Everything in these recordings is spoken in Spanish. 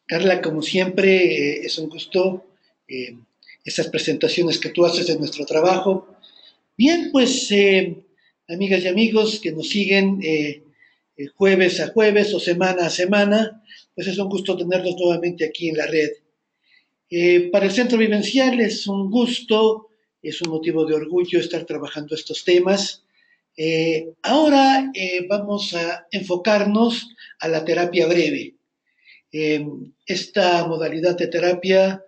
Carla, como siempre, es un gusto eh, esas presentaciones que tú haces de nuestro trabajo. Bien, pues amigas y amigos que nos siguen jueves a jueves o semana a semana, pues es un gusto tenerlos nuevamente aquí en la red. Para el Centro Vivencial es un gusto, es un motivo de orgullo estar trabajando estos temas. Ahora vamos a enfocarnos a la terapia breve. Esta modalidad de terapia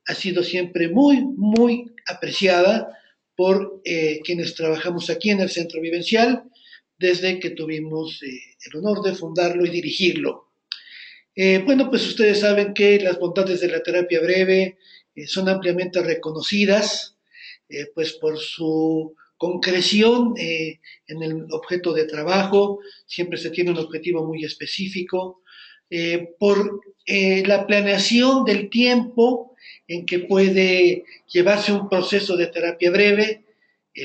ha sido siempre muy apreciada por quienes trabajamos aquí en el Centro Vivencial desde que tuvimos el honor de fundarlo y dirigirlo. Bueno, pues ustedes saben que las bondades de la terapia breve son ampliamente reconocidas, pues por su concreción en el objeto de trabajo, siempre se tiene un objetivo muy específico, por la planeación del tiempo en que puede llevarse un proceso de terapia breve,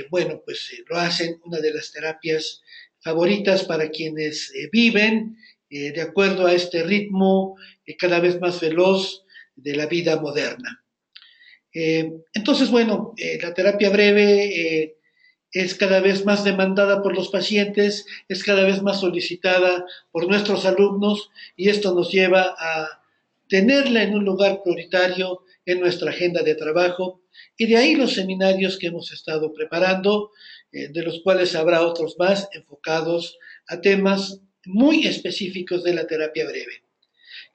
bueno, pues lo hacen una de las terapias favoritas para quienes viven de acuerdo a este ritmo cada vez más veloz de la vida moderna. Entonces, bueno, la terapia breve es cada vez más demandada por los pacientes, es cada vez más solicitada por nuestros alumnos y esto nos lleva a tenerla en un lugar prioritario en nuestra agenda de trabajo y de ahí los seminarios que hemos estado preparando, de los cuales habrá otros más enfocados a temas muy específicos de la terapia breve.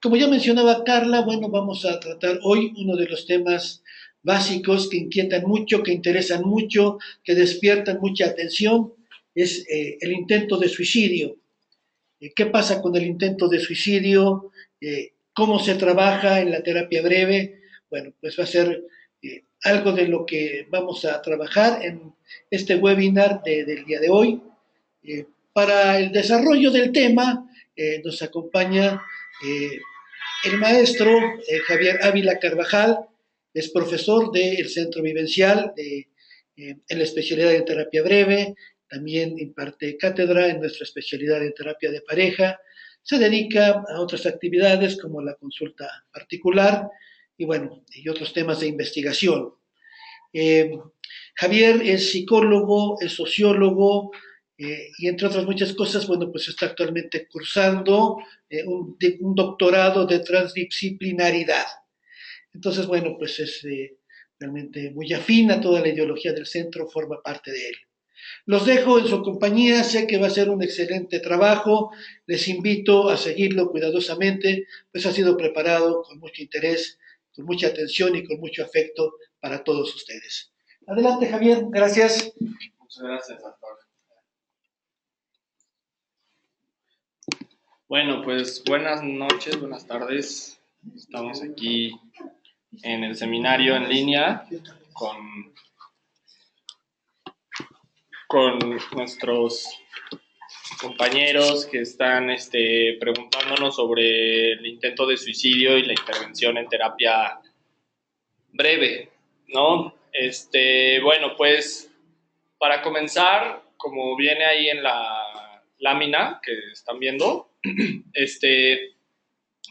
Como ya mencionaba Carla, bueno, vamos a tratar hoy uno de los temas básicos que inquietan mucho, que interesan mucho, que despiertan mucha atención, es el intento de suicidio. ¿Qué pasa con el intento de suicidio? ¿Cómo se trabaja en la terapia breve? Bueno, pues va a ser algo de lo que vamos a trabajar en este webinar del día de hoy. Para el desarrollo del tema nos acompaña el maestro Javier Ávila Carvajal, es profesor del Centro Vivencial en la especialidad de terapia breve, también imparte cátedra en nuestra especialidad de terapia de pareja, se dedica a otras actividades como la consulta particular y bueno, y otros temas de investigación. Eh, Javier es psicólogo, es sociólogo y entre otras muchas cosas, bueno, pues está actualmente cursando un doctorado de transdisciplinaridad. Entonces, bueno, pues es realmente muy afín a toda la ideología del centro, forma parte de él. Los dejo en su compañía, sé que va a ser un excelente trabajo, les invito a seguirlo cuidadosamente, pues ha sido preparado con mucho interés, con mucha atención y con mucho afecto para todos ustedes. Adelante, Javier, gracias. Muchas gracias, doctor. Bueno, pues buenas noches, buenas tardes. Estamos aquí en el seminario en línea con nuestros compañeros que están preguntándonos sobre el intento de suicidio y la intervención en terapia breve, ¿no? Bueno, pues para comenzar, como viene ahí en la lámina que están viendo,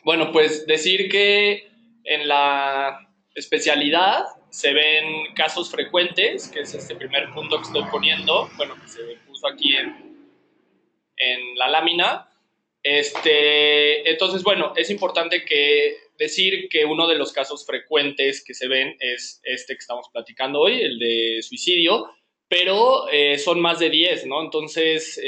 bueno, pues decir que en la especialidad se ven casos frecuentes, que es este primer punto que estoy poniendo, bueno, que se puso aquí en la lámina. Entonces, bueno, es importante decir que uno de los casos frecuentes que se ven es este que estamos platicando hoy, el de suicidio, pero son más de 10, ¿no? Entonces,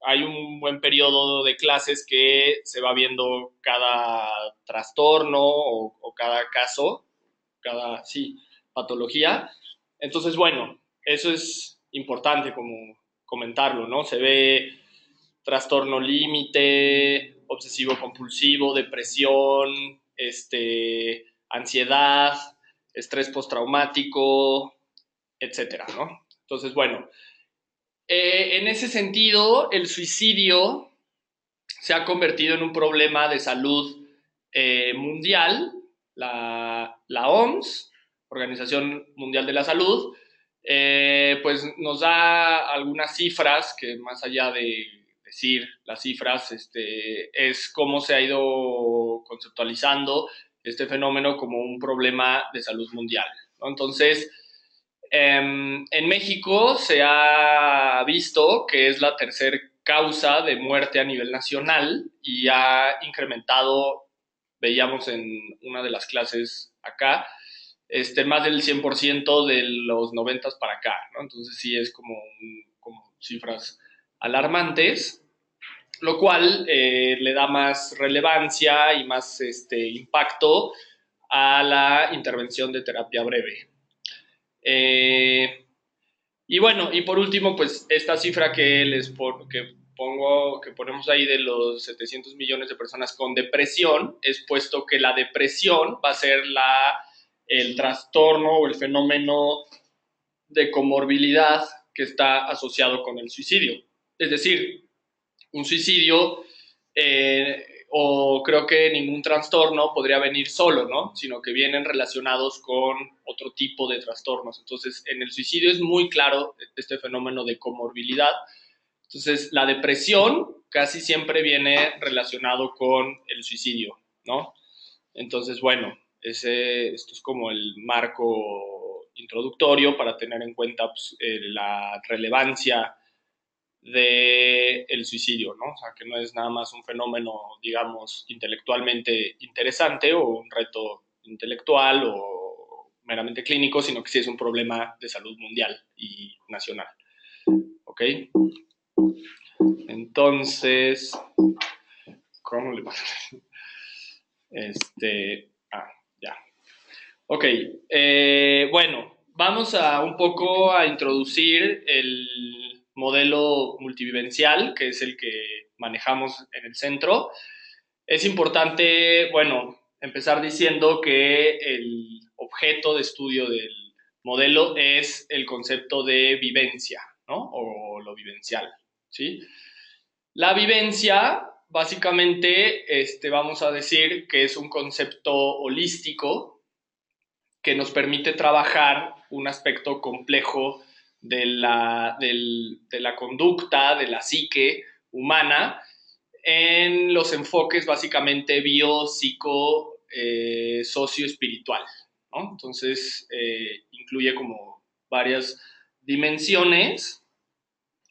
hay un buen periodo de clases que se va viendo cada trastorno o cada caso, sí, patología. Entonces, bueno, eso es importante como comentarlo, ¿no? Se ve trastorno límite, obsesivo compulsivo, depresión, ansiedad, estrés postraumático, etcétera, ¿no? Entonces, bueno, en ese sentido, el suicidio se ha convertido en un problema de salud mundial. La OMS, Organización Mundial de la Salud, pues nos da algunas cifras que más allá de decir las cifras, es cómo se ha ido conceptualizando este fenómeno como un problema de salud mundial, ¿no? Entonces, en México se ha visto que es la tercera causa de muerte a nivel nacional y ha incrementado, veíamos en una de las clases acá, más del 100% de los 90 para acá, ¿no? Entonces sí es como cifras alarmantes, lo cual le da más relevancia y más impacto a la intervención de terapia breve. Y bueno, y por último, pues esta cifra que ponemos ahí de los 700 millones de personas con depresión, es puesto que la depresión va a ser el trastorno o el fenómeno de comorbilidad que está asociado con el suicidio. Es decir, un suicidio o creo que ningún trastorno podría venir solo, ¿no? Sino que vienen relacionados con otro tipo de trastornos. Entonces, en el suicidio es muy claro este fenómeno de comorbilidad. Entonces, la depresión casi siempre viene relacionado con el suicidio, ¿no? Entonces, bueno, esto es como el marco introductorio para tener en cuenta pues, la relevancia del suicidio, ¿no? O sea, que no es nada más un fenómeno, digamos, intelectualmente interesante o un reto intelectual o meramente clínico, sino que sí es un problema de salud mundial y nacional. ¿Ok? Entonces, ¿cómo le pasa? Ya. Ok, bueno, vamos a un poco a introducir el modelo multivivencial, que es el que manejamos en el centro. Es importante, bueno, empezar diciendo que el objeto de estudio del modelo es el concepto de vivencia, ¿no? O lo vivencial, ¿sí? La vivencia, básicamente, vamos a decir que es un concepto holístico que nos permite trabajar un aspecto complejo de la conducta, de la psique humana, en los enfoques básicamente bio, psico, socioespiritual, ¿no? Entonces, incluye como varias dimensiones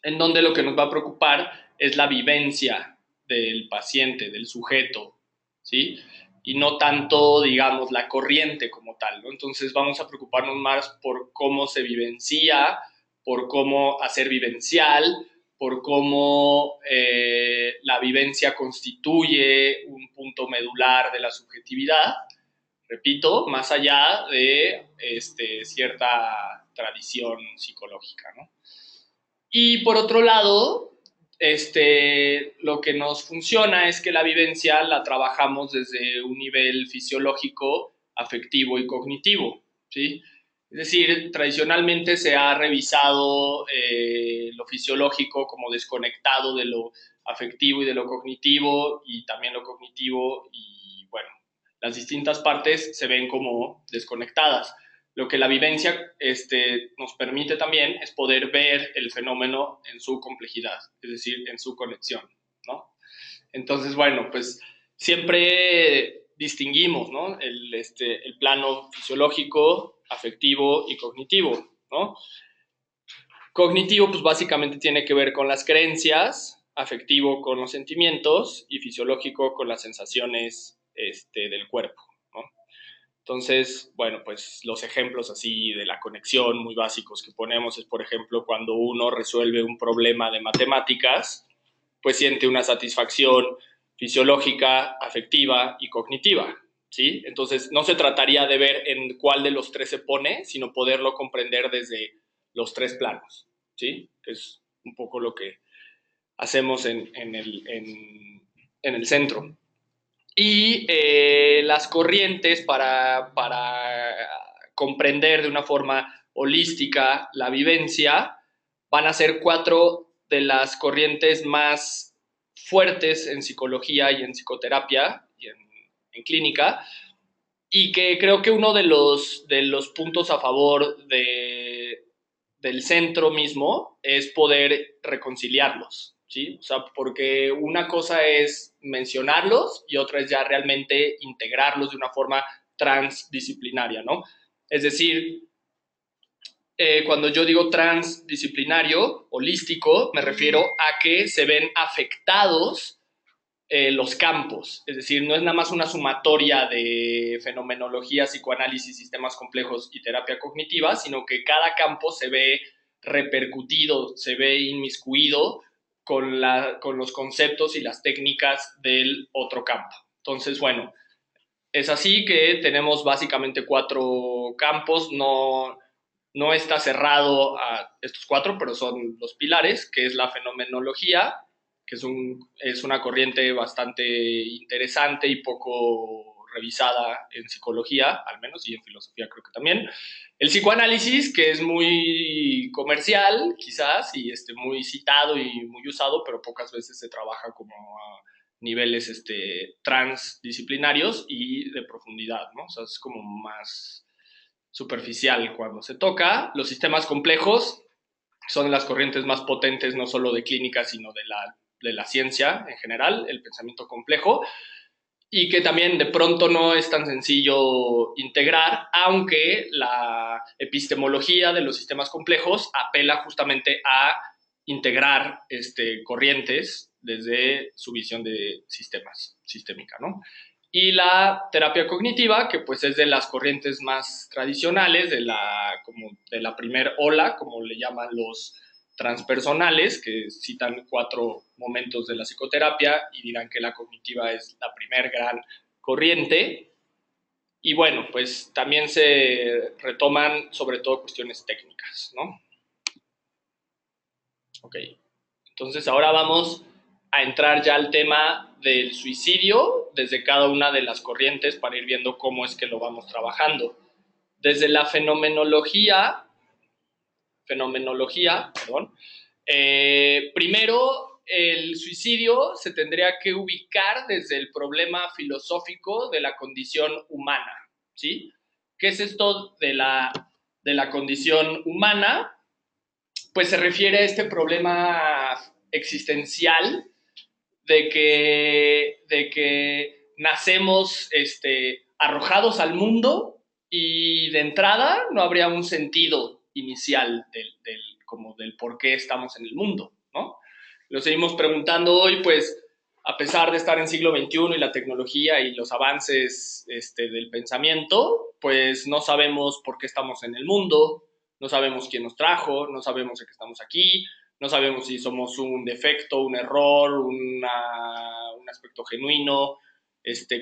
en donde lo que nos va a preocupar es la vivencia del paciente, del sujeto, ¿sí? Y no tanto, digamos, la corriente como tal, ¿no? Entonces vamos a preocuparnos más por cómo se vivencia, por cómo hacer vivencial, por cómo la vivencia constituye un punto medular de la subjetividad, repito, más allá de cierta tradición psicológica, ¿no? Y por otro lado, lo que nos funciona es que la vivencia la trabajamos desde un nivel fisiológico, afectivo y cognitivo, ¿sí? Es decir, tradicionalmente se ha revisado lo fisiológico como desconectado de lo afectivo y de lo cognitivo, y también lo cognitivo y, bueno, las distintas partes se ven como desconectadas. Lo que la vivencia nos permite también es poder ver el fenómeno en su complejidad, es decir, en su conexión, ¿no? Entonces, bueno, pues siempre distinguimos, ¿no? El plano fisiológico, afectivo y cognitivo, ¿no? Cognitivo, pues básicamente tiene que ver con las creencias, afectivo con los sentimientos y fisiológico con las sensaciones del cuerpo, ¿no? Entonces, bueno, pues los ejemplos así de la conexión muy básicos que ponemos es, por ejemplo, cuando uno resuelve un problema de matemáticas, pues siente una satisfacción fisiológica, afectiva y cognitiva, ¿sí? Entonces, no se trataría de ver en cuál de los tres se pone, sino poderlo comprender desde los tres planos, ¿sí? Que es un poco lo que hacemos en el centro. Y las corrientes para comprender de una forma holística la vivencia van a ser 4 de las corrientes más fuertes en psicología y en psicoterapia y en clínica, y que creo que uno de los puntos a favor del centro mismo es poder reconciliarlos, ¿sí? O sea, porque una cosa es mencionarlos y otra es ya realmente integrarlos de una forma transdisciplinaria, ¿no? Es decir, cuando yo digo transdisciplinario, holístico, me refiero a que se ven afectados los campos, es decir, no es nada más una sumatoria de fenomenología, psicoanálisis, sistemas complejos y terapia cognitiva, sino que cada campo se ve repercutido, se ve inmiscuido con los conceptos y las técnicas del otro campo. Entonces, bueno, es así que tenemos básicamente 4 campos, no está cerrado a estos 4, pero son los pilares, que es la fenomenología, que es una corriente bastante interesante y poco revisada en psicología, al menos, y en filosofía creo que también. El psicoanálisis, que es muy comercial, quizás, y muy citado y muy usado, pero pocas veces se trabaja como a niveles transdisciplinarios y de profundidad, ¿no? O sea, es como más superficial cuando se toca. Los sistemas complejos son las corrientes más potentes, no solo de clínica, sino de la ciencia en general, el pensamiento complejo, y que también de pronto no es tan sencillo integrar, aunque la epistemología de los sistemas complejos apela justamente a integrar corrientes desde su visión de sistemas, sistémica, ¿no? Y la terapia cognitiva, que pues es de las corrientes más tradicionales, como de la primer ola, como le llaman los transpersonales, que citan 4 momentos de la psicoterapia y dirán que la cognitiva es la primer gran corriente. Y bueno, pues también se retoman sobre todo cuestiones técnicas, ¿no? Ok, entonces ahora vamos a entrar ya al tema del suicidio desde cada una de las corrientes para ir viendo cómo es que lo vamos trabajando. Desde la fenomenología, primero el suicidio se tendría que ubicar desde el problema filosófico de la condición humana, ¿sí? ¿Qué es esto de la condición humana? Pues se refiere a este problema existencial de que nacemos arrojados al mundo y de entrada no habría un sentido inicial como del por qué estamos en el mundo, ¿no? Lo seguimos preguntando hoy, pues a pesar de estar en siglo XXI y la tecnología y los avances del pensamiento, pues no sabemos por qué estamos en el mundo, no sabemos quién nos trajo, no sabemos de qué estamos aquí, no sabemos si somos un defecto, un error, un aspecto genuino,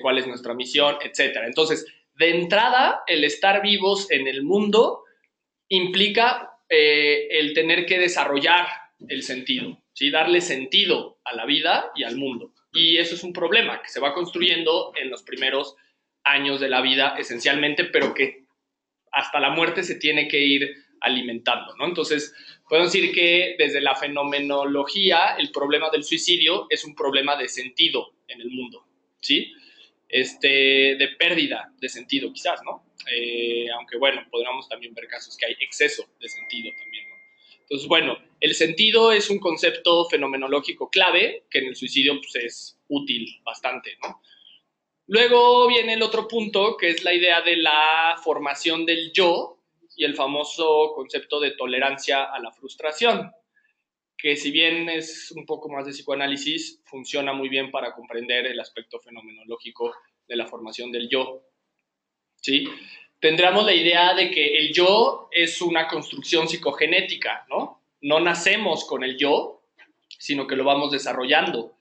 cuál es nuestra misión, etcétera. Entonces, de entrada, el estar vivos en el mundo implica el tener que desarrollar el sentido, ¿sí? Darle sentido a la vida y al mundo. Y eso es un problema que se va construyendo en los primeros años de la vida esencialmente, pero que hasta la muerte se tiene que ir alimentando, ¿no? Entonces, podemos decir que desde la fenomenología el problema del suicidio es un problema de sentido en el mundo, ¿sí? De pérdida de sentido quizás, ¿no? Aunque bueno, podríamos también ver casos que hay exceso de sentido también, ¿no? Entonces, bueno, el sentido es un concepto fenomenológico clave que en el suicidio pues, es útil bastante, ¿no? Luego viene el otro punto, que es la idea de la formación del yo y el famoso concepto de tolerancia a la frustración, que si bien es un poco más de psicoanálisis, funciona muy bien para comprender el aspecto fenomenológico de la formación del yo, ¿sí? Tendríamos la idea de que el yo es una construcción psicogenética, ¿no? No nacemos con el yo, sino que lo vamos desarrollando.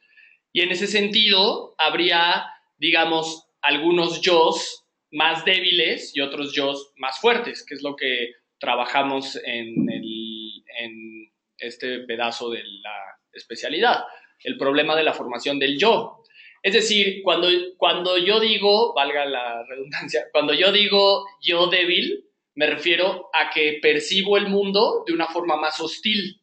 Y en ese sentido, habría, digamos, algunos yos más débiles y otros yos más fuertes, que es lo que trabajamos en este pedazo de la especialidad, el problema de la formación del yo. Es decir, cuando yo digo, valga la redundancia, cuando yo digo yo débil, me refiero a que percibo el mundo de una forma más hostil,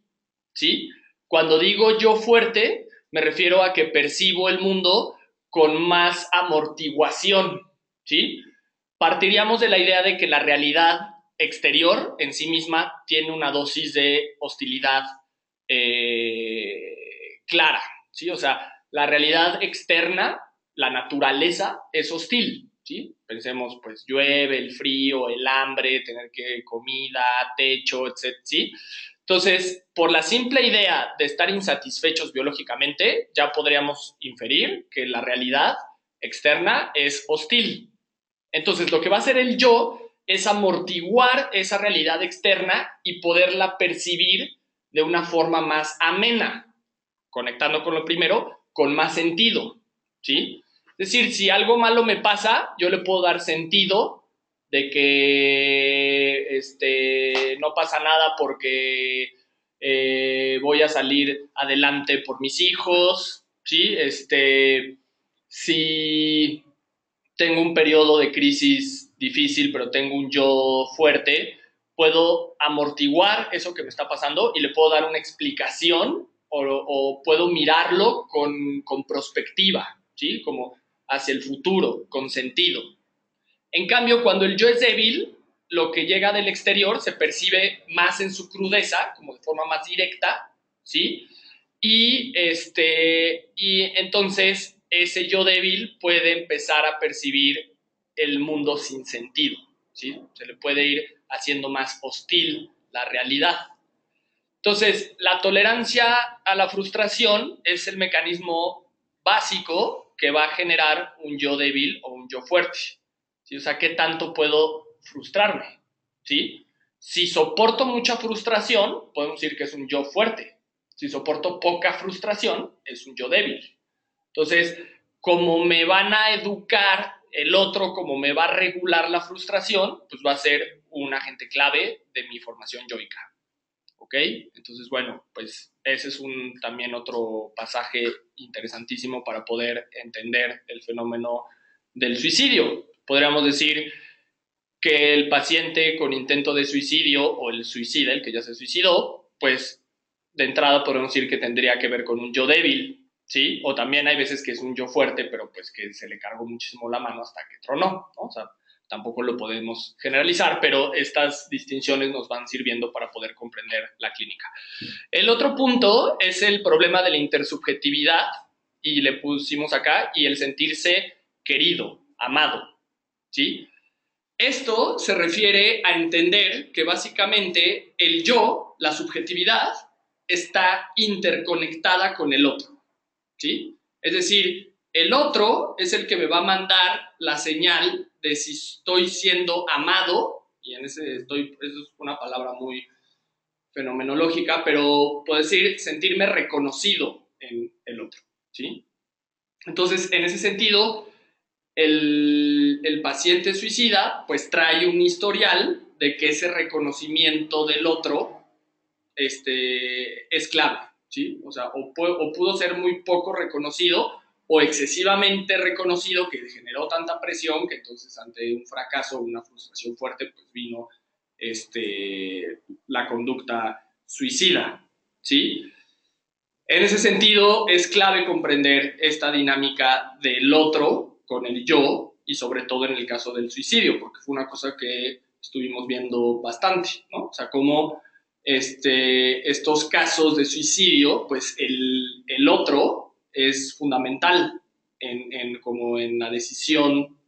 ¿sí? Cuando digo yo fuerte, me refiero a que percibo el mundo con más amortiguación, ¿sí? Partiríamos de la idea de que la realidad exterior en sí misma tiene una dosis de hostilidad clara, ¿sí? O sea, la realidad externa, la naturaleza, es hostil, ¿sí? Pensemos, pues, llueve, el frío, el hambre, tener que comida, techo, etc., ¿sí? Entonces, por la simple idea de estar insatisfechos biológicamente, ya podríamos inferir que la realidad externa es hostil. Entonces, lo que va a hacer el yo es amortiguar esa realidad externa y poderla percibir de una forma más amena, conectando con lo primero, con más sentido, ¿sí? Es decir, si algo malo me pasa, yo le puedo dar sentido de que no pasa nada porque voy a salir adelante por mis hijos, ¿sí? Si tengo un periodo de crisis difícil, pero tengo un yo fuerte, puedo amortiguar eso que me está pasando y le puedo dar una explicación o puedo mirarlo con perspectiva, ¿sí? Como hacia el futuro, con sentido. En cambio, cuando el yo es débil, lo que llega del exterior se percibe más en su crudeza, como de forma más directa, ¿sí? Y entonces ese yo débil puede empezar a percibir el mundo sin sentido, ¿sí? Se le puede ir haciendo más hostil la realidad. Entonces, la tolerancia a la frustración es el mecanismo básico que va a generar un yo débil o un yo fuerte, ¿sí? O sea, ¿qué tanto puedo frustrarme? ¿Sí? Si soporto mucha frustración, podemos decir que es un yo fuerte. Si soporto poca frustración, es un yo débil. Entonces, como me van a educar el otro, como me va a regular la frustración, pues va a ser un agente clave de mi formación yoica. ¿Ok? Entonces, bueno, pues ese es también otro pasaje interesantísimo para poder entender el fenómeno del suicidio. Podríamos decir que el paciente con intento de suicidio o el suicida, el que ya se suicidó, pues de entrada podemos decir que tendría que ver con un yo débil, ¿sí? O también hay veces que es un yo fuerte, pero pues que se le cargó muchísimo la mano hasta que tronó, ¿no? O sea, tampoco lo podemos generalizar, pero estas distinciones nos van sirviendo para poder comprender la clínica. El otro punto es el problema de la intersubjetividad, y le pusimos acá, y el sentirse querido, amado, ¿sí? Esto se refiere a entender que básicamente el yo, la subjetividad, está interconectada con el otro, ¿sí? Es decir, el otro es el que me va a mandar la señal de si estoy siendo amado, y eso es una palabra muy fenomenológica, pero puedo decir sentirme reconocido en el otro, ¿sí? Entonces, en ese sentido, el paciente suicida pues trae un historial de que ese reconocimiento del otro es clave, ¿sí? O sea, o pudo ser muy poco reconocido o excesivamente reconocido que generó tanta presión que entonces ante un fracaso, una frustración fuerte, pues vino la conducta suicida, ¿sí? En ese sentido, es clave comprender esta dinámica del otro con el yo y sobre todo en el caso del suicidio, porque fue una cosa que estuvimos viendo bastante, ¿no? O sea, cómo estos casos de suicidio, pues el otro es fundamental como en la decisión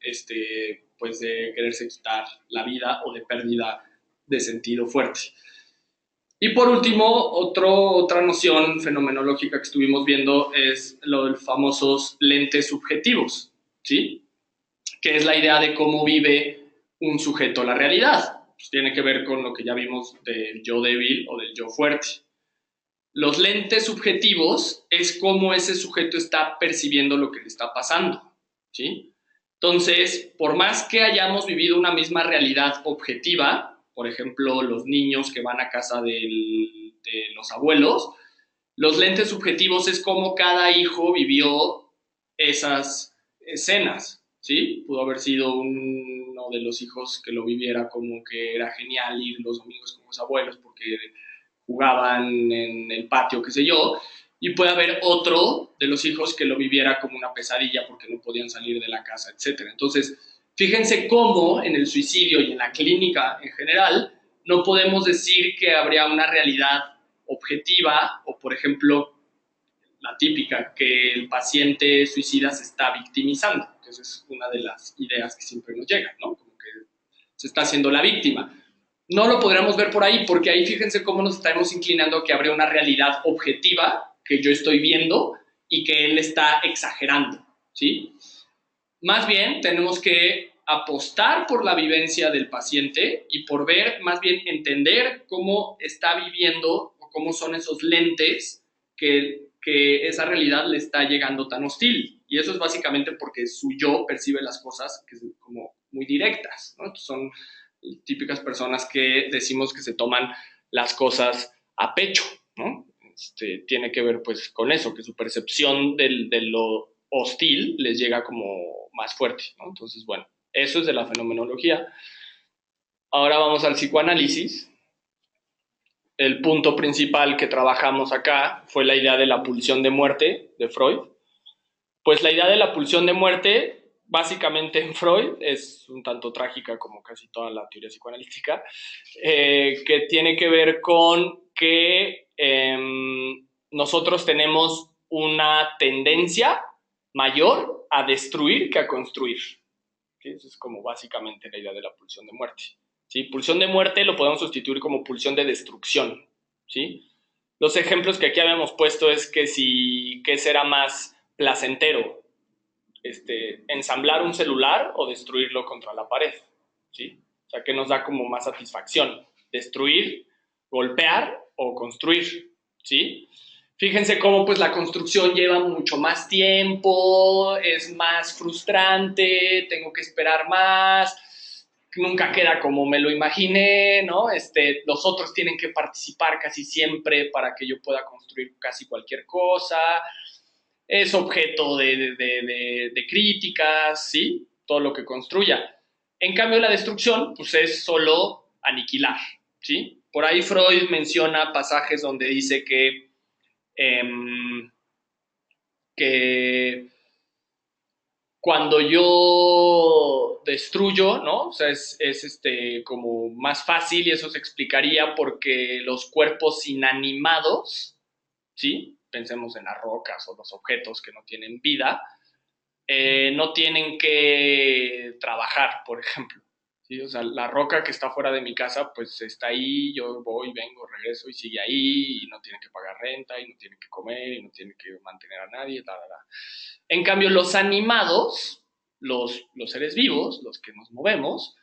pues de quererse quitar la vida o de pérdida de sentido fuerte. Y por último, otra noción fenomenológica que estuvimos viendo es lo de los famosos lentes subjetivos, ¿sí? Que es la idea de cómo vive un sujeto la realidad. Pues tiene que ver con lo que ya vimos del yo débil o del yo fuerte. Los lentes subjetivos es cómo ese sujeto está percibiendo lo que le está pasando, ¿sí? Entonces, por más que hayamos vivido una misma realidad objetiva, por ejemplo, los niños que van a casa de los abuelos, los lentes subjetivos es cómo cada hijo vivió esas escenas, ¿sí? Pudo haber sido uno de los hijos que lo viviera como que era genial ir los domingos con los abuelos porque jugaban en el patio, qué sé yo, y puede haber otro de los hijos que lo viviera como una pesadilla porque no podían salir de la casa, etc. Entonces, fíjense cómo en el suicidio y en la clínica en general no podemos decir que habría una realidad objetiva o, por ejemplo, la típica, que el paciente suicida se está victimizando, que esa es una de las ideas que siempre nos llegan, ¿no? Como que se está haciendo la víctima. No lo podríamos ver por ahí, porque ahí fíjense cómo nos estamos inclinando a que habría una realidad objetiva que yo estoy viendo y que él está exagerando, ¿sí? Más bien tenemos que apostar por la vivencia del paciente y por ver, más bien entender cómo está viviendo o cómo son esos lentes que esa realidad le está llegando tan hostil. Y eso es básicamente porque su yo percibe las cosas que son como muy directas, ¿no? Son típicas personas que decimos que se toman las cosas a pecho, ¿no? Tiene que ver pues con eso, que su percepción de lo hostil les llega como más fuerte, ¿no? Entonces, bueno, eso es de la fenomenología. Ahora vamos al psicoanálisis. El punto principal que trabajamos acá fue la idea de la pulsión de muerte de Freud. Pues la idea de la pulsión de muerte, básicamente en Freud, es un tanto trágica como casi toda la teoría psicoanalítica, que tiene que ver con que nosotros tenemos una tendencia mayor a destruir que a construir. ¿Sí? Eso es como básicamente la idea de la pulsión de muerte. ¿Sí? Pulsión de muerte lo podemos sustituir como pulsión de destrucción. ¿Sí? Los ejemplos que aquí habíamos puesto es que si, ¿qué será más placentero? Ensamblar un celular o destruirlo contra la pared. ¿Sí? O sea, ¿qué nos da como más satisfacción? Destruir, golpear o construir. ¿Sí? Fíjense cómo pues la construcción lleva mucho más tiempo, es más frustrante, tengo que esperar más, nunca queda como me lo imaginé, ¿no? Los otros tienen que participar casi siempre para que yo pueda construir casi cualquier cosa, es objeto de críticas, ¿sí? Todo lo que construya. En cambio, la destrucción, pues es solo aniquilar, ¿sí? Por ahí Freud menciona pasajes donde dice que cuando yo destruyo, ¿no? O sea, es como más fácil y eso se explicaría porque los cuerpos inanimados, ¿sí? Pensemos en las rocas o los objetos que no tienen vida, no tienen que trabajar, por ejemplo. ¿Sí? O sea, la roca que está fuera de mi casa, pues está ahí, yo voy, vengo, regreso y sigue ahí, y no tiene que pagar renta, y no tiene que comer, y no tiene que mantener a nadie, ta, ta, ta. En cambio, los animados, los seres vivos, los que nos movemos,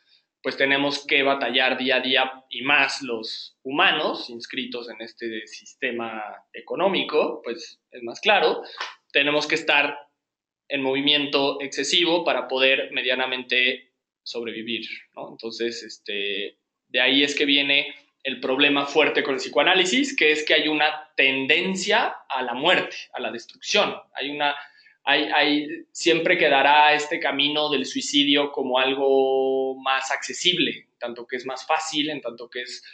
pues tenemos que batallar día a día y más los humanos inscritos en este sistema económico, pues es más claro, tenemos que estar en movimiento excesivo para poder medianamente sobrevivir, ¿no? Entonces, de ahí es que viene el problema fuerte con el psicoanálisis, que es que hay una tendencia a la muerte, a la destrucción. Siempre quedará este camino del suicidio como algo más accesible, tanto que es más fácil, en tanto que es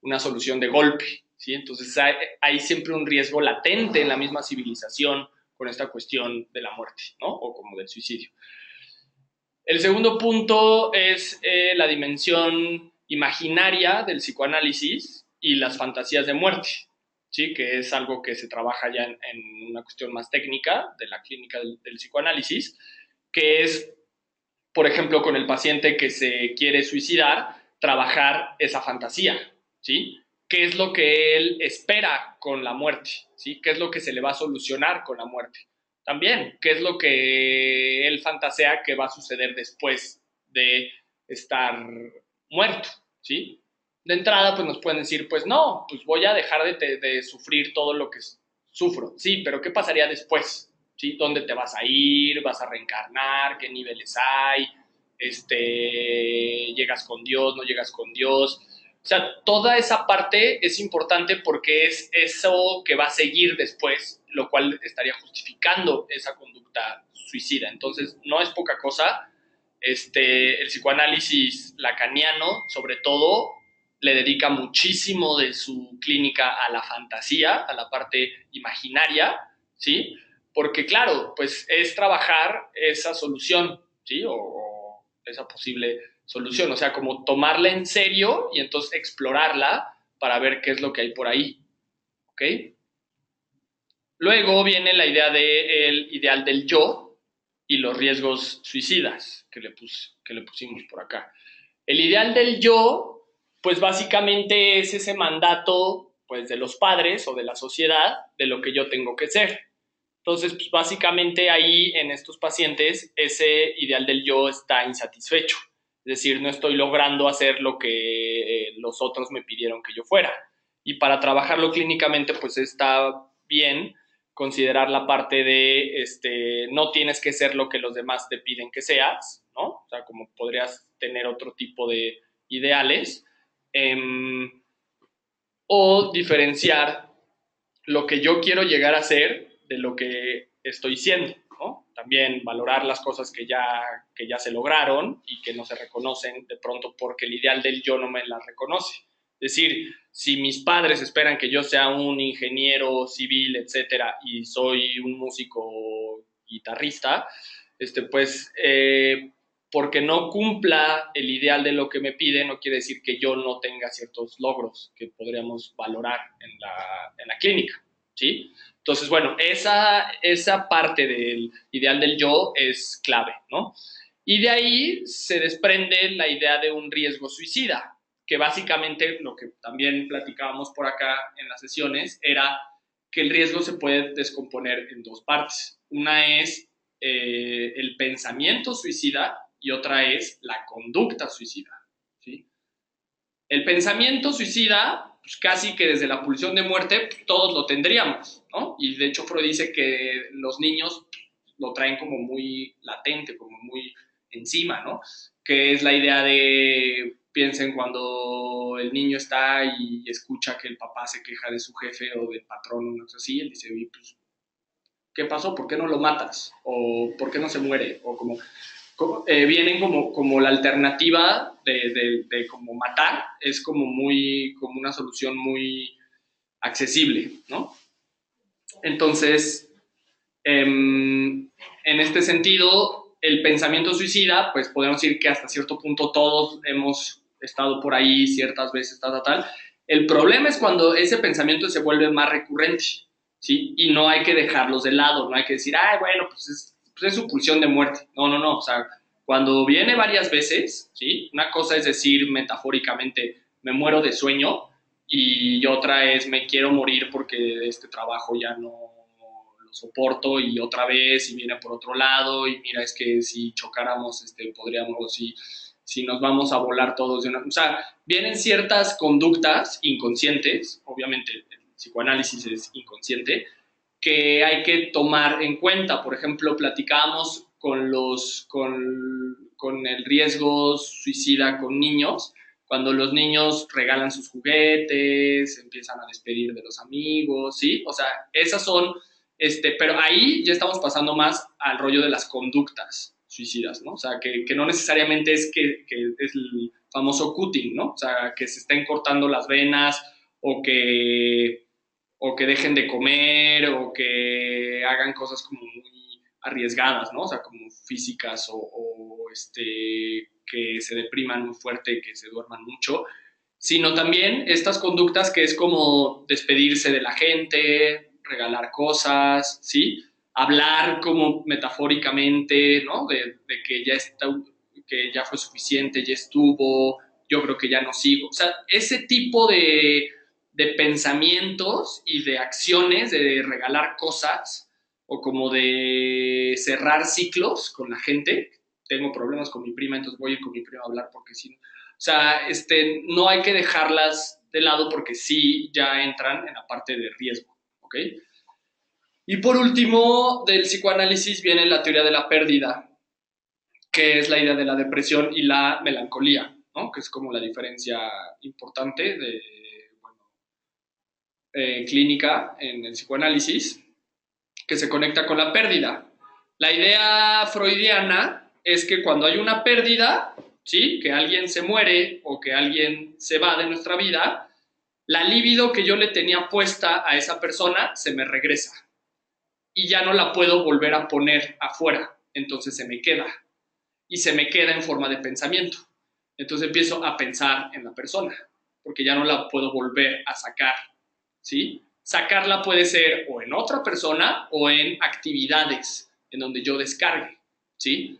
una solución de golpe, ¿sí? Entonces hay siempre un riesgo latente en la misma civilización con esta cuestión de la muerte, ¿no? O como del suicidio. El segundo punto es la dimensión imaginaria del psicoanálisis y las fantasías de muerte, ¿sí? Que es algo que se trabaja ya en una cuestión más técnica de la clínica del psicoanálisis, que es, por ejemplo, con el paciente que se quiere suicidar, trabajar esa fantasía, ¿sí? ¿Qué es lo que él espera con la muerte? ¿Sí? ¿Qué es lo que se le va a solucionar con la muerte? También, ¿qué es lo que él fantasea que va a suceder después de estar muerto? ¿Sí? De entrada, pues nos pueden decir, pues no, pues voy a dejar de sufrir todo lo que sufro. Sí, pero ¿qué pasaría después? ¿Sí? ¿Dónde te vas a ir? ¿Vas a reencarnar? ¿Qué niveles hay? ¿Llegas con Dios? ¿No llegas con Dios? O sea, toda esa parte es importante porque es eso que va a seguir después, lo cual estaría justificando esa conducta suicida. Entonces, no es poca cosa. El psicoanálisis lacaniano, sobre todo, le dedica muchísimo de su clínica a la fantasía, a la parte imaginaria, ¿sí? Porque, claro, pues es trabajar esa solución, ¿sí? O esa posible solución, o sea, como tomarla en serio y entonces explorarla para ver qué es lo que hay por ahí, ¿ok? Luego viene la idea del ideal del yo y los riesgos suicidas que le pusimos por acá. El ideal del yo, pues básicamente es ese mandato pues, de los padres o de la sociedad de lo que yo tengo que ser. Entonces, pues básicamente ahí en estos pacientes ese ideal del yo está insatisfecho. Es decir, no estoy logrando hacer lo que los otros me pidieron que yo fuera. Y para trabajarlo clínicamente, pues está bien considerar la parte de no tienes que ser lo que los demás te piden que seas, ¿no? O sea, como podrías tener otro tipo de ideales. O diferenciar lo que yo quiero llegar a ser de lo que estoy siendo, ¿no? También valorar las cosas que ya se lograron y que no se reconocen de pronto porque el ideal del yo no me las reconoce. Es decir, si mis padres esperan que yo sea un ingeniero civil, etcétera, y soy un músico guitarrista, pues porque no cumpla el ideal de lo que me pide, no quiere decir que yo no tenga ciertos logros que podríamos valorar en la clínica, ¿sí? Entonces, bueno, esa parte del ideal del yo es clave, ¿no? Y de ahí se desprende la idea de un riesgo suicida, que básicamente lo que también platicábamos por acá en las sesiones era que el riesgo se puede descomponer en dos partes. Una es el pensamiento suicida y otra es la conducta suicida, ¿sí? El pensamiento suicida, pues casi que desde la pulsión de muerte, pues, todos lo tendríamos, ¿no? Y de hecho Freud dice que los niños lo traen como muy latente, como muy encima, ¿no? Que es la idea de, piensen cuando el niño está y escucha que el papá se queja de su jefe o del patrón o no sé así, él dice, pues, ¿qué pasó? ¿Por qué no lo matas? ¿O por qué no se muere? O vienen como la alternativa de como matar, es como una solución muy accesible, ¿no? Entonces, en este sentido, el pensamiento suicida, pues podemos decir que hasta cierto punto todos hemos estado por ahí ciertas veces, tal. El problema es cuando ese pensamiento se vuelve más recurrente, ¿sí? Y no hay que dejarlos de lado, no hay que decir, ay, bueno, pues es su pulsión de muerte. No, o sea, cuando viene varias veces, ¿sí? Una cosa es decir metafóricamente, me muero de sueño, y otra es, me quiero morir porque este trabajo ya no lo soporto, y otra vez, y viene por otro lado, y mira, es que si chocáramos, podríamos, si nos vamos a volar todos de una... O sea, vienen ciertas conductas inconscientes, obviamente el psicoanálisis es inconsciente, que hay que tomar en cuenta. Por ejemplo, platicábamos con el riesgo suicida con niños, cuando los niños regalan sus juguetes, empiezan a despedir de los amigos, ¿sí? O sea, esas son, pero ahí ya estamos pasando más al rollo de las conductas suicidas, ¿no? O sea, que no necesariamente es que es el famoso cutting, ¿no? O sea, que se estén cortando las venas o que dejen de comer o que hagan cosas como muy arriesgadas, ¿no? O sea, como físicas o que se depriman muy fuerte, que se duerman mucho, sino también estas conductas que es como despedirse de la gente, regalar cosas, ¿sí? Hablar como metafóricamente, ¿no? De que ya está, que ya fue suficiente, ya estuvo, yo creo que ya no sigo. O sea, ese tipo de pensamientos y de acciones, de regalar cosas o como de cerrar ciclos con la gente. Tengo problemas con mi prima, entonces voy a ir con mi prima a hablar porque si no. O sea, no hay que dejarlas de lado porque sí ya entran en la parte de riesgo, ¿ok? Y por último, del psicoanálisis viene la teoría de la pérdida, que es la idea de la depresión y la melancolía, ¿no? Que es como la diferencia importante de, clínica en el psicoanálisis, que se conecta con la pérdida. La idea freudiana es que cuando hay una pérdida, ¿sí? Que alguien se muere o que alguien se va de nuestra vida, la libido que yo le tenía puesta a esa persona se me regresa y ya no la puedo volver a poner afuera, entonces se me queda y se me queda en forma de pensamiento. Entonces empiezo a pensar en la persona porque ya no la puedo volver a sacar, ¿sí? Sacarla puede ser o en otra persona o en actividades en donde yo descargue, ¿sí?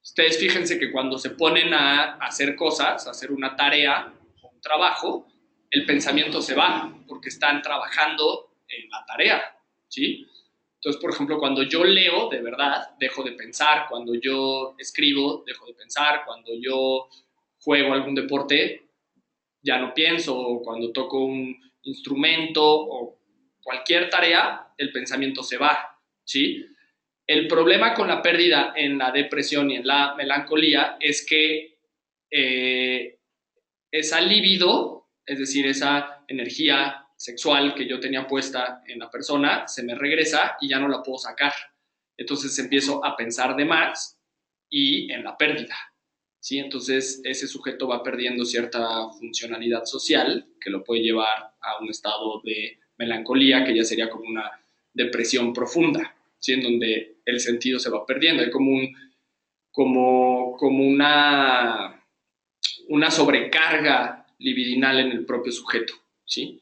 Ustedes fíjense que cuando se ponen a hacer cosas, a hacer una tarea o un trabajo, el pensamiento se va porque están trabajando en la tarea, ¿sí? Entonces, por ejemplo, cuando yo leo, de verdad, dejo de pensar. Cuando yo escribo, dejo de pensar. Cuando yo juego algún deporte, ya no pienso. O cuando toco un instrumento o cualquier tarea, el pensamiento se va, ¿sí? El problema con la pérdida en la depresión y en la melancolía es que esa libido, es decir, esa energía sexual que yo tenía puesta en la persona, se me regresa y ya no la puedo sacar. Entonces empiezo a pensar de más y en la pérdida, ¿sí? Entonces ese sujeto va perdiendo cierta funcionalidad social que lo puede llevar a un estado de melancolía, que ya sería como una depresión profunda, ¿sí? En donde el sentido se va perdiendo. Hay como una sobrecarga libidinal en el propio sujeto, ¿sí?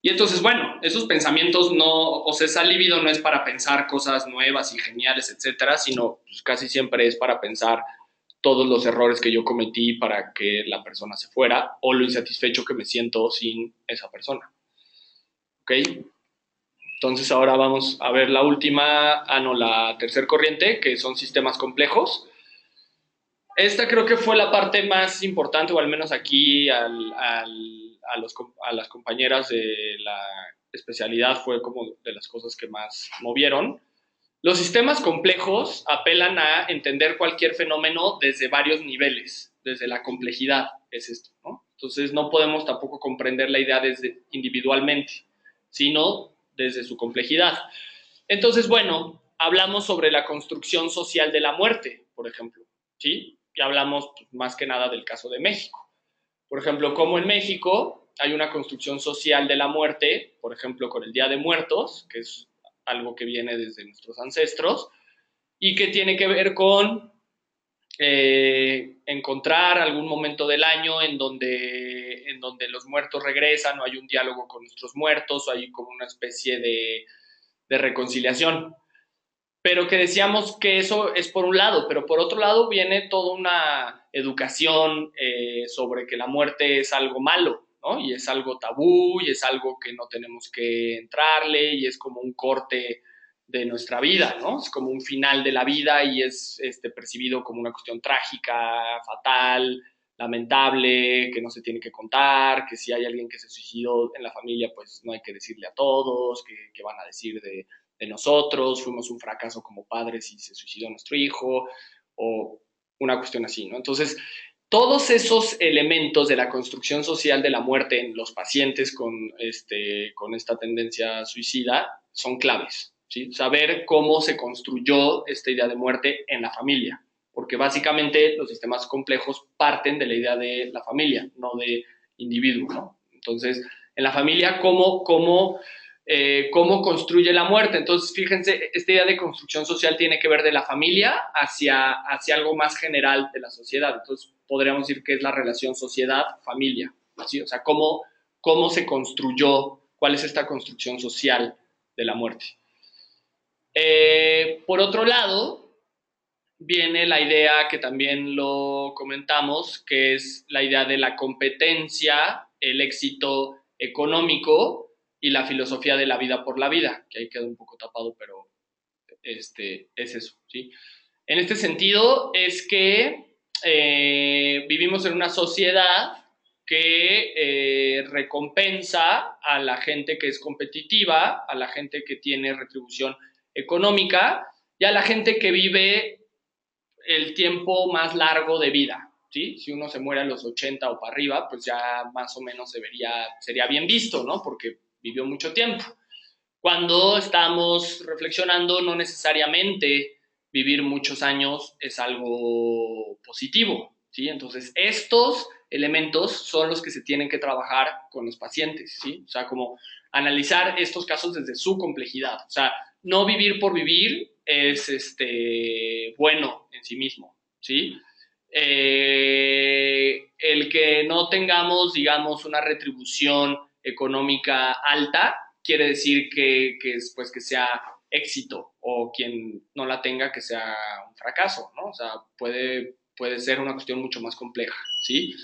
Y entonces, bueno, esos pensamientos no, o sea, esa libido no es para pensar cosas nuevas y geniales, etcétera, sino pues, casi siempre es para pensar todos los errores que yo cometí para que la persona se fuera o lo insatisfecho que me siento sin esa persona. ¿Ok? Entonces ahora vamos a ver la última, no, la tercera corriente, que son sistemas complejos. Esta creo que fue la parte más importante, o al menos aquí a las compañeras de la especialidad fue como de las cosas que más movieron. Los sistemas complejos apelan a entender cualquier fenómeno desde varios niveles, desde la complejidad, es esto, ¿no? Entonces no podemos tampoco comprender la idea desde individualmente, sino desde su complejidad. Entonces, bueno, hablamos sobre la construcción social de la muerte, por ejemplo, ¿sí? Y hablamos pues, más que nada del caso de México. Por ejemplo, como en México hay una construcción social de la muerte, por ejemplo, con el Día de Muertos, que es algo que viene desde nuestros ancestros, y que tiene que ver con encontrar algún momento del año en donde los muertos regresan, o hay un diálogo con nuestros muertos, o hay como una especie de reconciliación. Pero que decíamos que eso es por un lado, pero por otro lado viene toda una educación sobre que la muerte es algo malo, ¿no? Y es algo tabú, y es algo que no tenemos que entrarle, y es como un corte de nuestra vida, ¿no? Es como un final de la vida y es percibido como una cuestión trágica, fatal, lamentable, que no se tiene que contar, que si hay alguien que se suicidó en la familia, pues no hay que decirle a todos, que van a decir de nosotros, fuimos un fracaso como padres y se suicidó nuestro hijo, o una cuestión así, ¿no? Entonces, todos esos elementos de la construcción social de la muerte en los pacientes con esta tendencia suicida son claves, ¿sí? Saber cómo se construyó esta idea de muerte en la familia, porque básicamente los sistemas complejos parten de la idea de la familia, no de individuo, ¿no? Entonces, en la familia, cómo construye la muerte. Entonces, fíjense, esta idea de construcción social tiene que ver de la familia hacia algo más general de la sociedad. Entonces, podríamos decir que es la relación sociedad-familia, ¿sí? O sea, cómo se construyó, cuál es esta construcción social de la muerte. Por otro lado, viene la idea que también lo comentamos, que es la idea de la competencia, el éxito económico y la filosofía de la vida por la vida, que ahí queda un poco tapado, pero es eso, ¿sí? En este sentido es que vivimos en una sociedad que recompensa a la gente que es competitiva, a la gente que tiene retribución económica y a la gente que vive el tiempo más largo de vida, ¿sí? Si uno se muere a los 80 o para arriba, pues ya más o menos sería bien visto, ¿no? Porque vivió mucho tiempo. Cuando estamos reflexionando, no necesariamente vivir muchos años es algo positivo, ¿sí? Entonces, estos elementos son los que se tienen que trabajar con los pacientes, ¿sí? O sea, como analizar estos casos desde su complejidad. O sea, no vivir por vivir es bueno en sí mismo, ¿sí? El que no tengamos, digamos, una retribución económica alta quiere decir pues, que sea éxito, o quien no la tenga que sea un fracaso, ¿no? O sea, puede ser una cuestión mucho más compleja, ¿sí?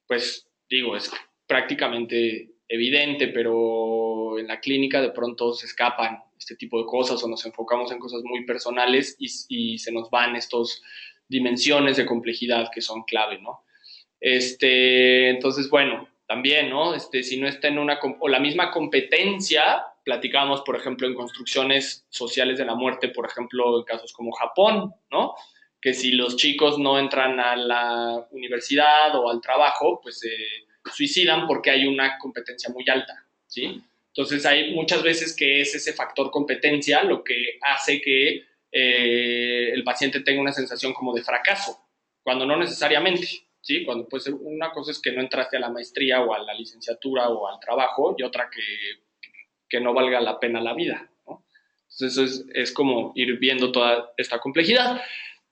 Pues digo, es prácticamente evidente, pero en la clínica de pronto se escapan este tipo de cosas o nos enfocamos en cosas muy personales y se nos van estas dimensiones de complejidad que son clave, ¿no? Entonces, bueno, también, ¿no? Si no está en o la misma competencia, platicamos, por ejemplo, en construcciones sociales de la muerte, por ejemplo, en casos como Japón, ¿no? Que si los chicos no entran a la universidad o al trabajo, pues se suicidan porque hay una competencia muy alta, ¿sí? Entonces hay muchas veces que es ese factor competencia lo que hace que el paciente tenga una sensación como de fracaso, cuando no necesariamente, ¿sí? Cuando puede ser, una cosa es que no entraste a la maestría o a la licenciatura o al trabajo, y otra que no valga la pena la vida, ¿no? Entonces eso es como ir viendo toda esta complejidad.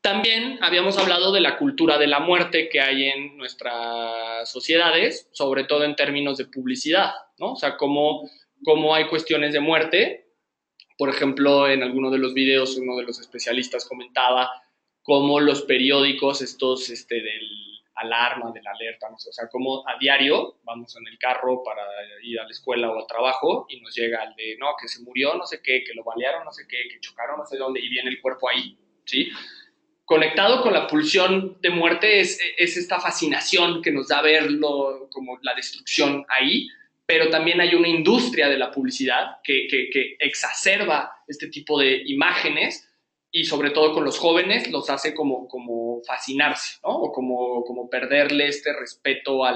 También habíamos hablado de la cultura de la muerte que hay en nuestras sociedades, sobre todo en términos de publicidad, ¿no? O sea, cómo hay cuestiones de muerte. Por ejemplo, en alguno de los videos uno de los especialistas comentaba cómo los periódicos estos del alarma, del alerta, no sé, o sea, cómo a diario vamos en el carro para ir a la escuela o al trabajo y nos llega el de, no, que se murió, no sé qué, que lo balearon, no sé qué, que chocaron, no sé dónde, y viene el cuerpo ahí, ¿sí? Conectado con la pulsión de muerte es esta fascinación que nos da verlo como la destrucción ahí, pero también hay una industria de la publicidad que exacerba este tipo de imágenes y sobre todo con los jóvenes los hace como fascinarse, ¿no? O como perderle este respeto a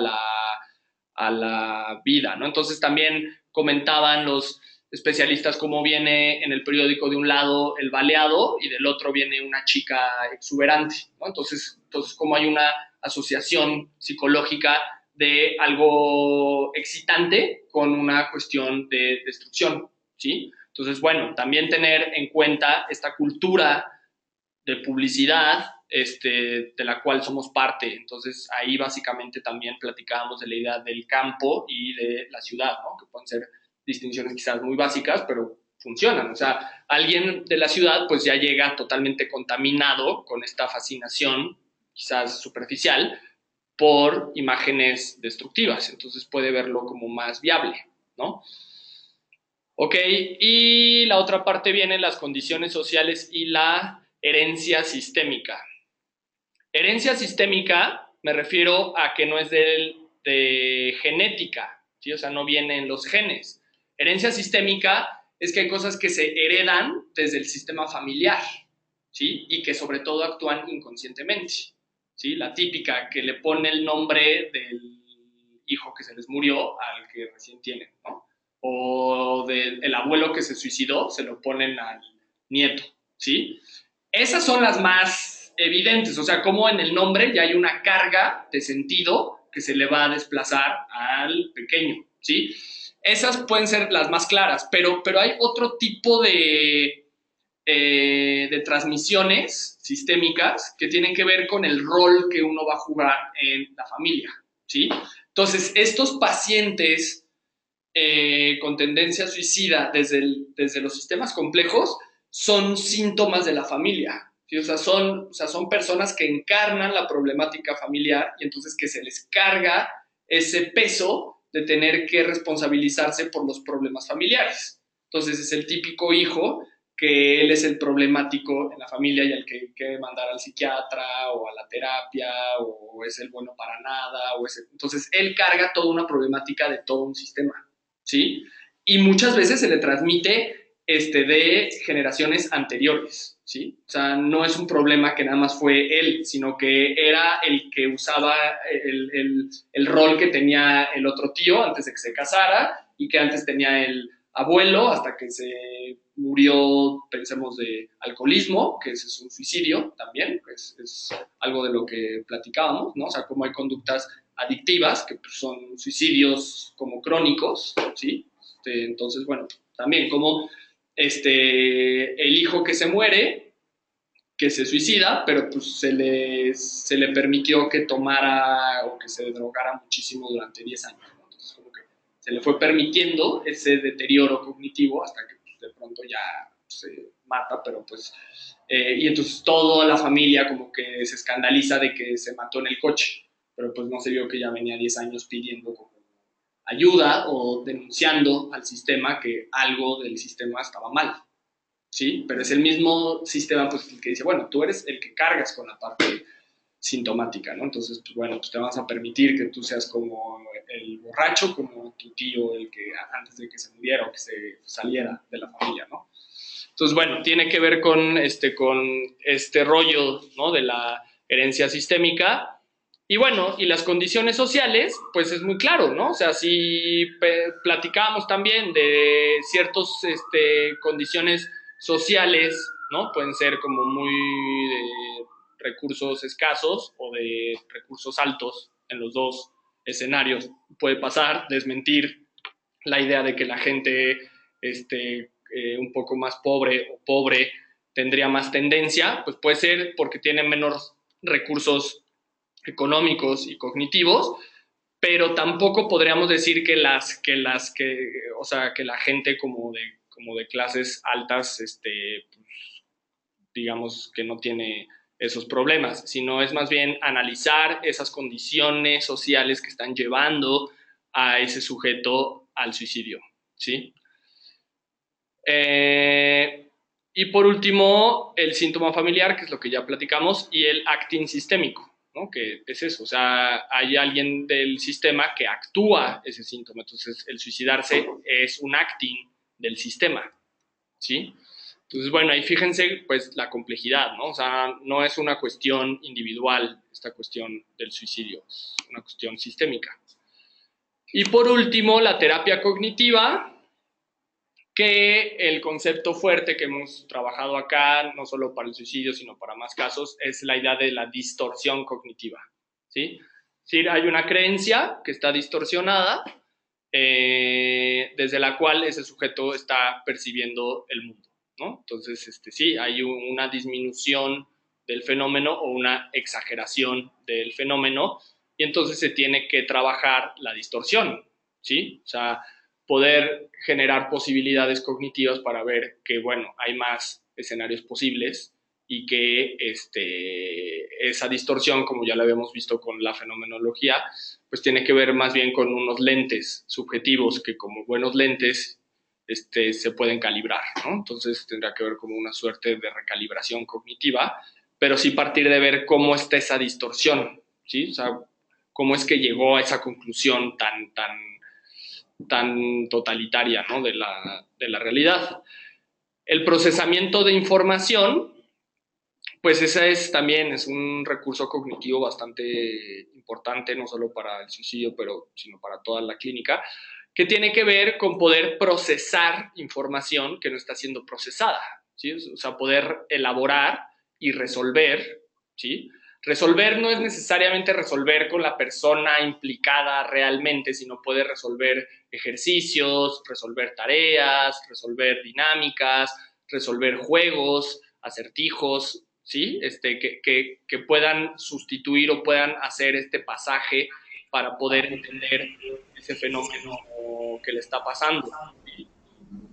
la vida, ¿no? Entonces también comentaban los especialistas cómo viene en el periódico de un lado el baleado y del otro viene una chica exuberante, ¿no? Entonces cómo hay una asociación psicológica de algo excitante con una cuestión de destrucción, ¿sí? Entonces, bueno, también tener en cuenta esta cultura de publicidad de la cual somos parte. Entonces, ahí básicamente también platicábamos de la idea del campo y de la ciudad, ¿no? Que pueden ser distinciones quizás muy básicas, pero funcionan. O sea, alguien de la ciudad pues ya llega totalmente contaminado con esta fascinación, quizás superficial, por imágenes destructivas. Entonces puede verlo como más viable, ¿no? Ok, y la otra parte viene las condiciones sociales y la herencia sistémica. Herencia sistémica me refiero a que no es de genética, ¿sí? O sea, no vienen los genes. Herencia sistémica es que hay cosas que se heredan desde el sistema familiar, ¿sí? Y que sobre todo actúan inconscientemente, ¿sí? La típica que le pone el nombre del hijo que se les murió al que recién tienen, ¿no? O del abuelo que se suicidó, se lo ponen al nieto, ¿sí? Esas son las más evidentes, o sea, como en el nombre ya hay una carga de sentido que se le va a desplazar al pequeño, ¿sí? Esas pueden ser las más claras, pero hay otro tipo de transmisiones sistémicas que tienen que ver con el rol que uno va a jugar en la familia, ¿sí? Entonces, estos pacientes con tendencia suicida desde los sistemas complejos son síntomas de la familia, ¿sí? O sea, son personas que encarnan la problemática familiar y entonces que se les carga ese peso de tener que responsabilizarse por los problemas familiares. Entonces es el típico hijo que él es el problemático en la familia y el que hay que mandar al psiquiatra o a la terapia o es el bueno para nada. Entonces él carga toda una problemática de todo un sistema, ¿sí? Y muchas veces se le transmite de generaciones anteriores, ¿sí? O sea, no es un problema que nada más fue él, sino que era el que usaba el rol que tenía el otro tío antes de que se casara y que antes tenía el abuelo hasta que se murió, pensemos, de alcoholismo, que ese es un suicidio también, es algo de lo que platicábamos, ¿no? O sea, cómo hay conductas adictivas, que son suicidios como crónicos, ¿sí? Entonces, bueno, también como el hijo que se muere, que se suicida, pero pues se le permitió que tomara o que se drogara muchísimo durante 10 años, ¿no? Entonces, como que se le fue permitiendo ese deterioro cognitivo hasta que pues, de pronto ya se mata, pero pues... y entonces toda la familia como que se escandaliza de que se mató en el coche, pero pues no se vio que ya venía 10 años pidiendo como ayuda o denunciando al sistema que algo del sistema estaba mal, ¿sí? Pero es el mismo sistema pues, el que dice, bueno, tú eres el que cargas con la parte sintomática, ¿no? Entonces, pues bueno, pues te vas a permitir que tú seas como el borracho, como tu tío, el que antes de que se muriera o que se saliera de la familia, ¿no? Entonces, bueno, tiene que ver con este rollo, ¿no? De la herencia sistémica. Y bueno, y las condiciones sociales, pues es muy claro, ¿no? O sea, si platicábamos también de ciertas condiciones sociales, ¿no? Pueden ser como muy de recursos escasos o de recursos altos en los dos escenarios. Puede pasar, desmentir la idea de que la gente un poco más pobre o pobre tendría más tendencia, pues puede ser porque tiene menos recursos económicos y cognitivos, pero tampoco podríamos decir que o sea, que la gente como de clases altas, pues, digamos que no tiene esos problemas, sino es más bien analizar esas condiciones sociales que están llevando a ese sujeto al suicidio, ¿sí? Y por último, el síntoma familiar, que es lo que ya platicamos, y el acting sistémico, ¿no? Que es eso, o sea, hay alguien del sistema que actúa ese síntoma, entonces el suicidarse es un acting del sistema, ¿sí? Entonces, bueno, ahí fíjense, pues, la complejidad, ¿no? O sea, no es una cuestión individual esta cuestión del suicidio, es una cuestión sistémica. Y por último, la terapia cognitiva, que el concepto fuerte que hemos trabajado acá, no solo para el suicidio, sino para más casos, es la idea de la distorsión cognitiva, ¿sí? Es decir, hay una creencia que está distorsionada, desde la cual ese sujeto está percibiendo el mundo, ¿no? Entonces, sí, hay una disminución del fenómeno o una exageración del fenómeno, y entonces se tiene que trabajar la distorsión, ¿sí? O sea, poder generar posibilidades cognitivas para ver que, bueno, hay más escenarios posibles y que esa distorsión, como ya lo habíamos visto con la fenomenología, pues tiene que ver más bien con unos lentes subjetivos que como buenos lentes se pueden calibrar, ¿no? Entonces tendrá que ver como una suerte de recalibración cognitiva, pero sí partir de ver cómo está esa distorsión, ¿sí? O sea, cómo es que llegó a esa conclusión tan totalitaria, ¿no? de la realidad. El procesamiento de información, pues ese también es un recurso cognitivo bastante importante, no solo para el suicidio, sino para toda la clínica, que tiene que ver con poder procesar información que no está siendo procesada, ¿sí? O sea, poder elaborar y resolver, ¿sí? Resolver no es necesariamente resolver con la persona implicada realmente, sino puede resolver ejercicios, resolver tareas, resolver dinámicas, resolver juegos, acertijos, ¿sí? Que puedan sustituir o puedan hacer este pasaje para poder entender ese fenómeno que le está pasando, ¿sí?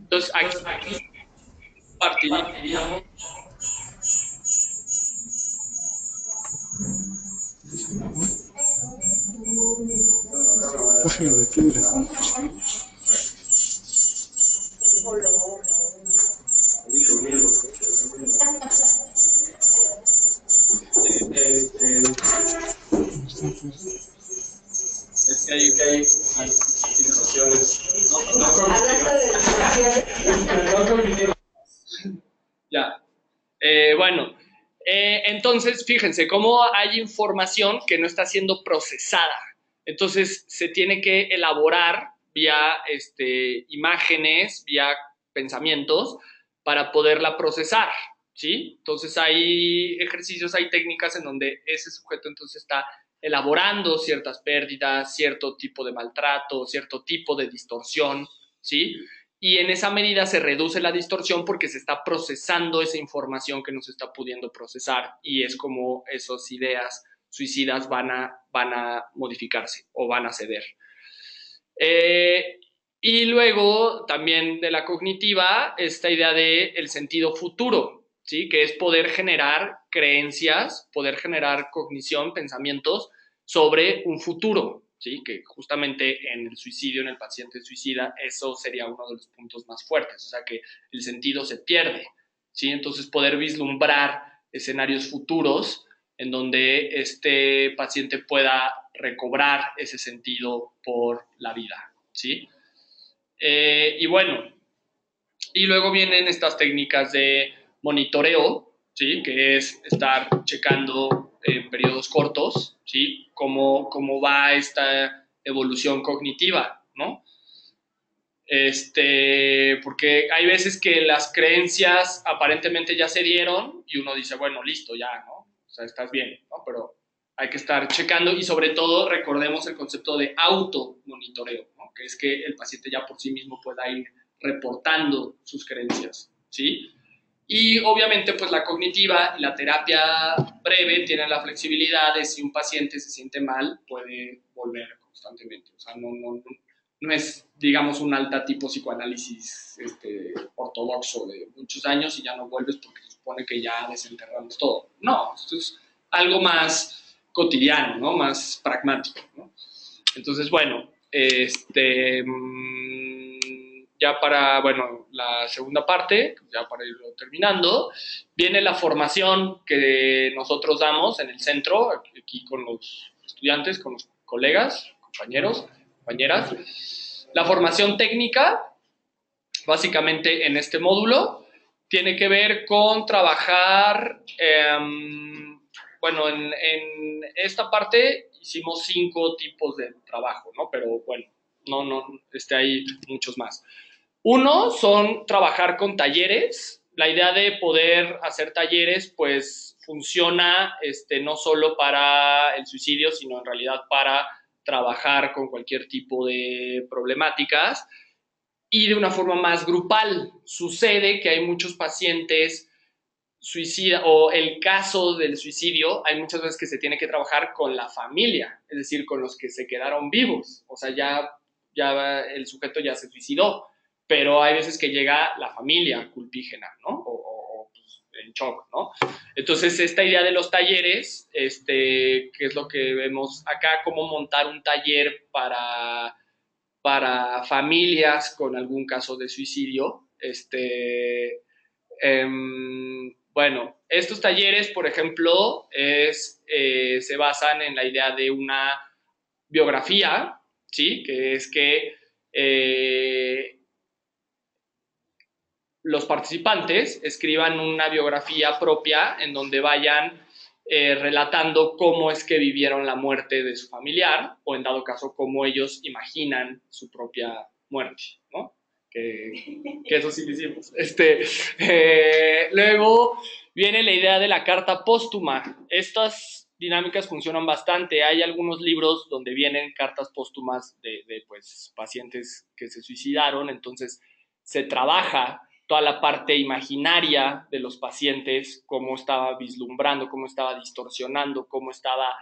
Entonces, aquí partiríamos. Página de piedra. Es que hay situaciones. Ya. Bueno, entonces fíjense cómo hay información que no está siendo procesada. Entonces se tiene que elaborar vía imágenes, vía pensamientos, para poderla procesar, ¿sí? Entonces hay ejercicios, hay técnicas en donde ese sujeto entonces está elaborando ciertas pérdidas, cierto tipo de maltrato, cierto tipo de distorsión, ¿sí? Y en esa medida se reduce la distorsión porque se está procesando esa información que no se está pudiendo procesar, y es como esas ideas suicidas van a modificarse o van a ceder. Y luego también de la cognitiva, esta idea de el sentido futuro, ¿sí? Que es poder generar creencias, poder generar cognición, pensamientos sobre un futuro, ¿sí? Que justamente en el suicidio, en el paciente suicida, eso sería uno de los puntos más fuertes, o sea que el sentido se pierde, ¿sí? Entonces poder vislumbrar escenarios futuros en donde este paciente pueda recobrar ese sentido por la vida, ¿sí? Y bueno, y luego vienen estas técnicas de monitoreo, ¿sí? Que es estar checando en periodos cortos, ¿sí? Cómo va esta evolución cognitiva, ¿no? Porque hay veces que las creencias aparentemente ya se dieron y uno dice, bueno, listo, ya, ¿no? O sea, estás bien, ¿no? Pero hay que estar checando y sobre todo recordemos el concepto de automonitoreo, ¿no? Que es que el paciente ya por sí mismo pueda ir reportando sus creencias, ¿sí? Y obviamente pues la cognitiva y la terapia breve tienen la flexibilidad de si un paciente se siente mal, puede volver constantemente. O sea, no es, digamos, un alta tipo psicoanálisis ortodoxo de muchos años y ya no vuelves porque se supone que ya desenterramos todo. No, esto es algo más cotidiano, ¿no? Más pragmático, ¿no? Entonces, bueno, ya para, bueno, la segunda parte, ya para irlo terminando, viene la formación que nosotros damos en el centro, aquí con los estudiantes, con los colegas, compañeros, compañeras. La formación técnica, básicamente en este módulo, tiene que ver con trabajar, bueno, en esta parte hicimos 5 tipos de trabajo, ¿no? Pero bueno, no, hay muchos más. Uno son trabajar con talleres. La idea de poder hacer talleres, pues funciona no solo para el suicidio, sino en realidad para trabajar con cualquier tipo de problemáticas y de una forma más grupal. Sucede que hay muchos pacientes suicida o el caso del suicidio, hay muchas veces que se tiene que trabajar con la familia, es decir, con los que se quedaron vivos, o sea, ya el sujeto ya se suicidó, pero hay veces que llega la familia culpígena, ¿no? O pues, en shock, ¿no? Entonces, esta idea de los talleres, que es lo que vemos acá, cómo montar un taller para familias con algún caso de suicidio, bueno, estos talleres, por ejemplo, se basan en la idea de una biografía, ¿sí? Que es que los participantes escriban una biografía propia en donde vayan relatando cómo es que vivieron la muerte de su familiar o en dado caso cómo ellos imaginan su propia muerte, ¿no? Que eso sí lo hicimos. Luego viene la idea de la carta póstuma. Estas dinámicas funcionan bastante. Hay algunos libros donde vienen cartas póstumas de pues, pacientes que se suicidaron, entonces se trabaja toda la parte imaginaria de los pacientes, cómo estaba vislumbrando, cómo estaba distorsionando, cómo estaba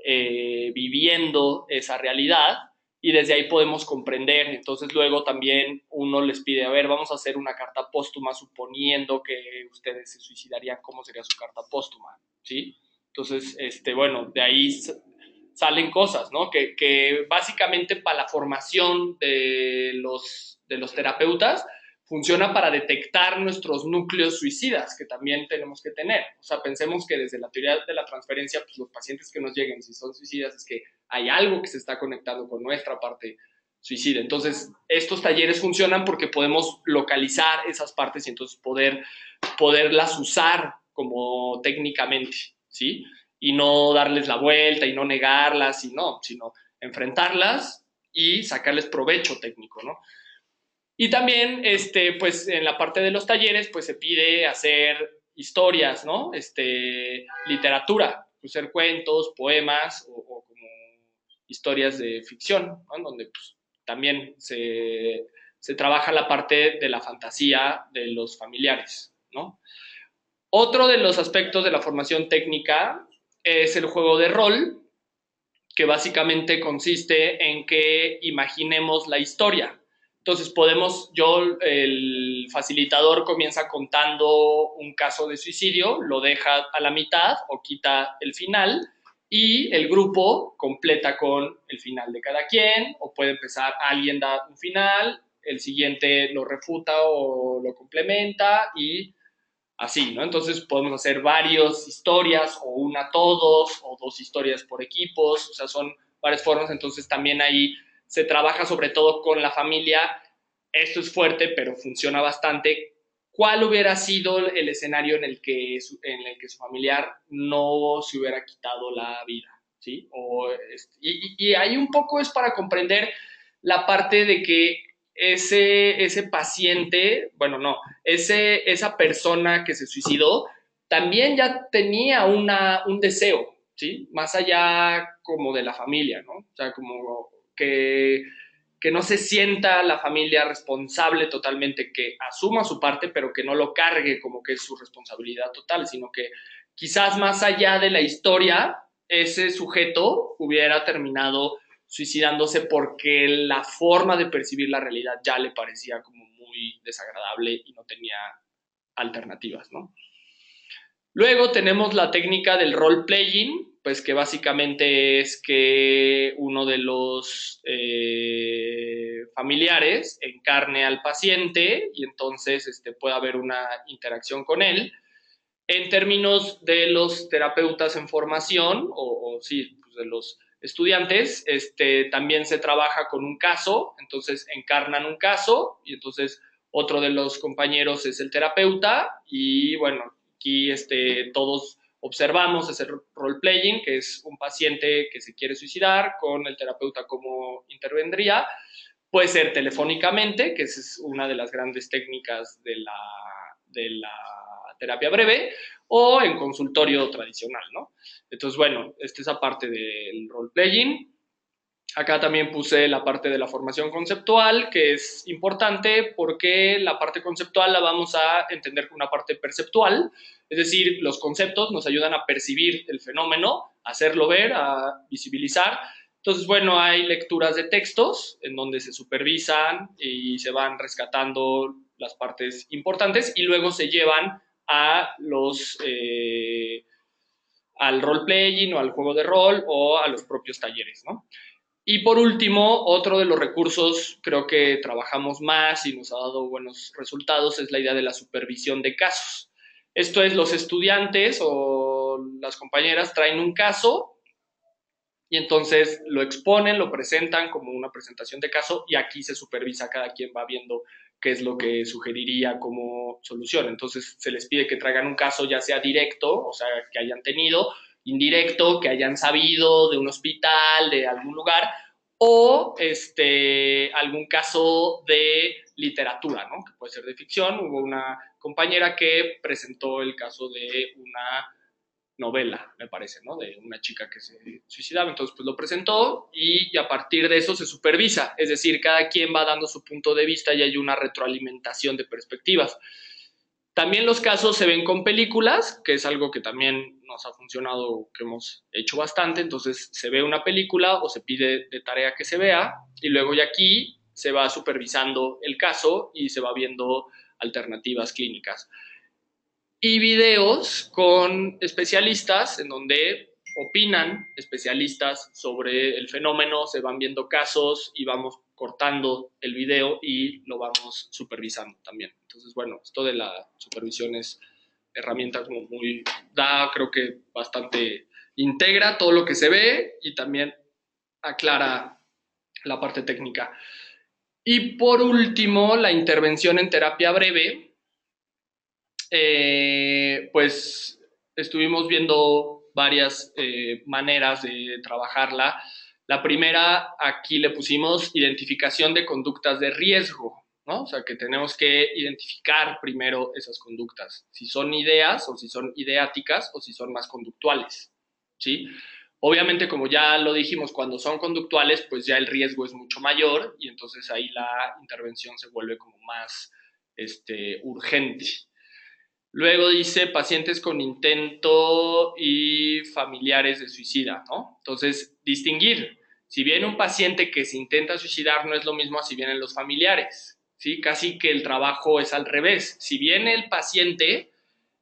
viviendo esa realidad y desde ahí podemos comprender. Entonces luego también uno les pide, a ver, vamos a hacer una carta póstuma suponiendo que ustedes se suicidarían, ¿cómo sería su carta póstuma? ¿Sí? Entonces, bueno, de ahí salen cosas, ¿no? Que básicamente para la formación de los terapeutas funciona para detectar nuestros núcleos suicidas que también tenemos que tener. O sea, pensemos que desde la teoría de la transferencia, pues los pacientes que nos lleguen, si son suicidas, es que hay algo que se está conectando con nuestra parte suicida. Entonces, estos talleres funcionan porque podemos localizar esas partes y entonces poderlas usar como técnicamente, ¿sí? Y no darles la vuelta y no negarlas, sino enfrentarlas y sacarles provecho técnico, ¿no? Y también, pues en la parte de los talleres, pues se pide hacer historias, ¿no? Literatura, hacer cuentos, poemas o como historias de ficción, ¿no? Donde pues, también se trabaja la parte de la fantasía de los familiares, ¿no? Otro de los aspectos de la formación técnica es el juego de rol, que básicamente consiste en que imaginemos la historia. Entonces el facilitador comienza contando un caso de suicidio, lo deja a la mitad o quita el final, y el grupo completa con el final de cada quien, o puede empezar, alguien da un final, el siguiente lo refuta o lo complementa, y así, ¿no? Entonces podemos hacer varias historias, o una todos, o dos historias por equipos, o sea, son varias formas. Entonces también ahí se trabaja sobre todo con la familia. Esto es fuerte, pero funciona bastante. ¿Cuál hubiera sido el escenario en el que su familiar no se hubiera quitado la vida? ¿Sí? Y ahí un poco es para comprender la parte de que ese paciente, bueno, no, esa persona que se suicidó también ya tenía un deseo, ¿sí? Más allá como de la familia, ¿no? O sea, como que no se sienta la familia responsable totalmente, que asuma su parte, pero que no lo cargue como que es su responsabilidad total, sino que quizás más allá de la historia, ese sujeto hubiera terminado suicidándose porque la forma de percibir la realidad ya le parecía como muy desagradable y no tenía alternativas, ¿no? Luego tenemos la técnica del role-playing, pues que básicamente es que uno de los familiares encarne al paciente y entonces pueda haber una interacción con él. En términos de los terapeutas en formación, o sí, pues de los estudiantes, también se trabaja con un caso, entonces encarnan un caso y entonces otro de los compañeros es el terapeuta y bueno, aquí todos observamos ese role-playing, que es un paciente que se quiere suicidar con el terapeuta como intervendría. Puede ser telefónicamente, que es una de las grandes técnicas de la terapia breve, o en consultorio tradicional, ¿no? Entonces, bueno, esta es la parte del role-playing. Acá también puse la parte de la formación conceptual, que es importante porque la parte conceptual la vamos a entender como una parte perceptual, es decir, los conceptos nos ayudan a percibir el fenómeno, a hacerlo ver, a visibilizar. Entonces, bueno, hay lecturas de textos en donde se supervisan y se van rescatando las partes importantes y luego se llevan a al role-playing o al juego de rol o a los propios talleres, ¿no? Y por último, otro de los recursos creo que trabajamos más y nos ha dado buenos resultados es la idea de la supervisión de casos. Esto es, los estudiantes o las compañeras traen un caso y entonces lo exponen, lo presentan como una presentación de caso y aquí se supervisa, cada quien va viendo qué es lo que sugeriría como solución. Entonces se les pide que traigan un caso ya sea directo, o sea, que hayan tenido, indirecto, que hayan sabido de un hospital, de algún lugar, o algún caso de literatura, ¿no? Que puede ser de ficción. Hubo una compañera que presentó el caso de una novela, me parece, ¿no? De una chica que se suicidaba. Entonces, pues lo presentó y a partir de eso se supervisa. Es decir, cada quien va dando su punto de vista y hay una retroalimentación de perspectivas. También los casos se ven con películas, que es algo que también nos ha funcionado, que hemos hecho bastante. Entonces, se ve una película o se pide de tarea que se vea y luego ya aquí se va supervisando el caso y se va viendo alternativas clínicas y videos con especialistas en donde opinan especialistas sobre el fenómeno, se van viendo casos y vamos cortando el video y lo vamos supervisando también. Entonces, bueno, esto de la supervisión es herramienta como creo que bastante, integra todo lo que se ve y también aclara la parte técnica. Y por último, la intervención en terapia breve, pues estuvimos viendo varias maneras de trabajarla. La primera, aquí le pusimos identificación de conductas de riesgo, ¿no? O sea, que tenemos que identificar primero esas conductas, si son ideas o si son ideáticas o si son más conductuales, ¿sí? Obviamente, como ya lo dijimos, cuando son conductuales, pues ya el riesgo es mucho mayor y entonces ahí la intervención se vuelve como más urgente. Luego dice pacientes con intento y familiares de suicida, ¿no? Entonces, distinguir. Si viene un paciente que se intenta suicidar, no es lo mismo a si vienen los familiares, ¿sí? Casi que el trabajo es al revés. Si viene el paciente,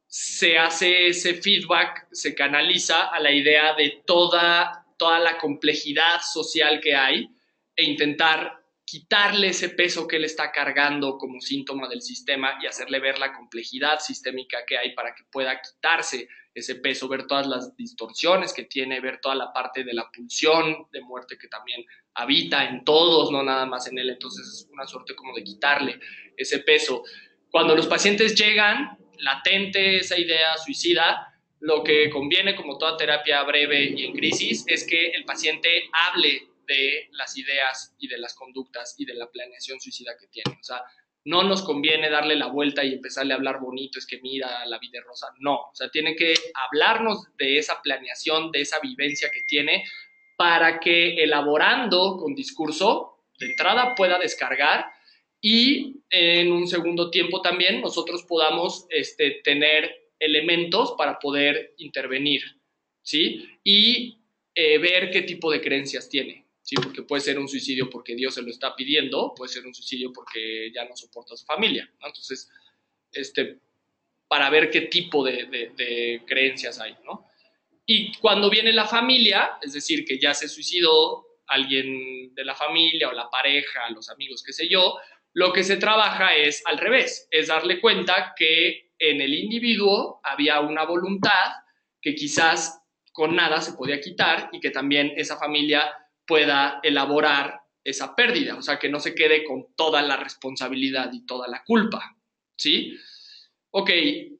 se hace ese feedback, se canaliza a la idea de toda la complejidad social que hay e intentar quitarle ese peso que él está cargando como síntoma del sistema y hacerle ver la complejidad sistémica que hay para que pueda quitarse ese peso, ver todas las distorsiones que tiene, ver toda la parte de la pulsión de muerte que también habita en todos, no nada más en él. Entonces es una suerte como de quitarle ese peso. Cuando los pacientes llegan latente esa idea suicida, lo que conviene, como toda terapia breve y en crisis, es que el paciente hable de las ideas y de las conductas y de la planeación suicida que tiene. O sea, no nos conviene darle la vuelta y empezarle a hablar bonito, es que mira, la vida es rosa. No, o sea, tiene que hablarnos de esa planeación, de esa vivencia que tiene, para que elaborando con discurso, de entrada pueda descargar y en un segundo tiempo también nosotros podamos tener elementos para poder intervenir, ¿sí? Y ver qué tipo de creencias tiene, ¿sí? Porque puede ser un suicidio porque Dios se lo está pidiendo, puede ser un suicidio porque ya no soporta a su familia, ¿no? Entonces, para ver qué tipo de creencias hay, ¿no? Y cuando viene la familia, es decir, que ya se suicidó alguien de la familia o la pareja, los amigos, qué sé yo, lo que se trabaja es al revés, es darle cuenta que en el individuo había una voluntad que quizás con nada se podía quitar y que también esa familia pueda elaborar esa pérdida, o sea, que no se quede con toda la responsabilidad y toda la culpa, ¿sí? Ok,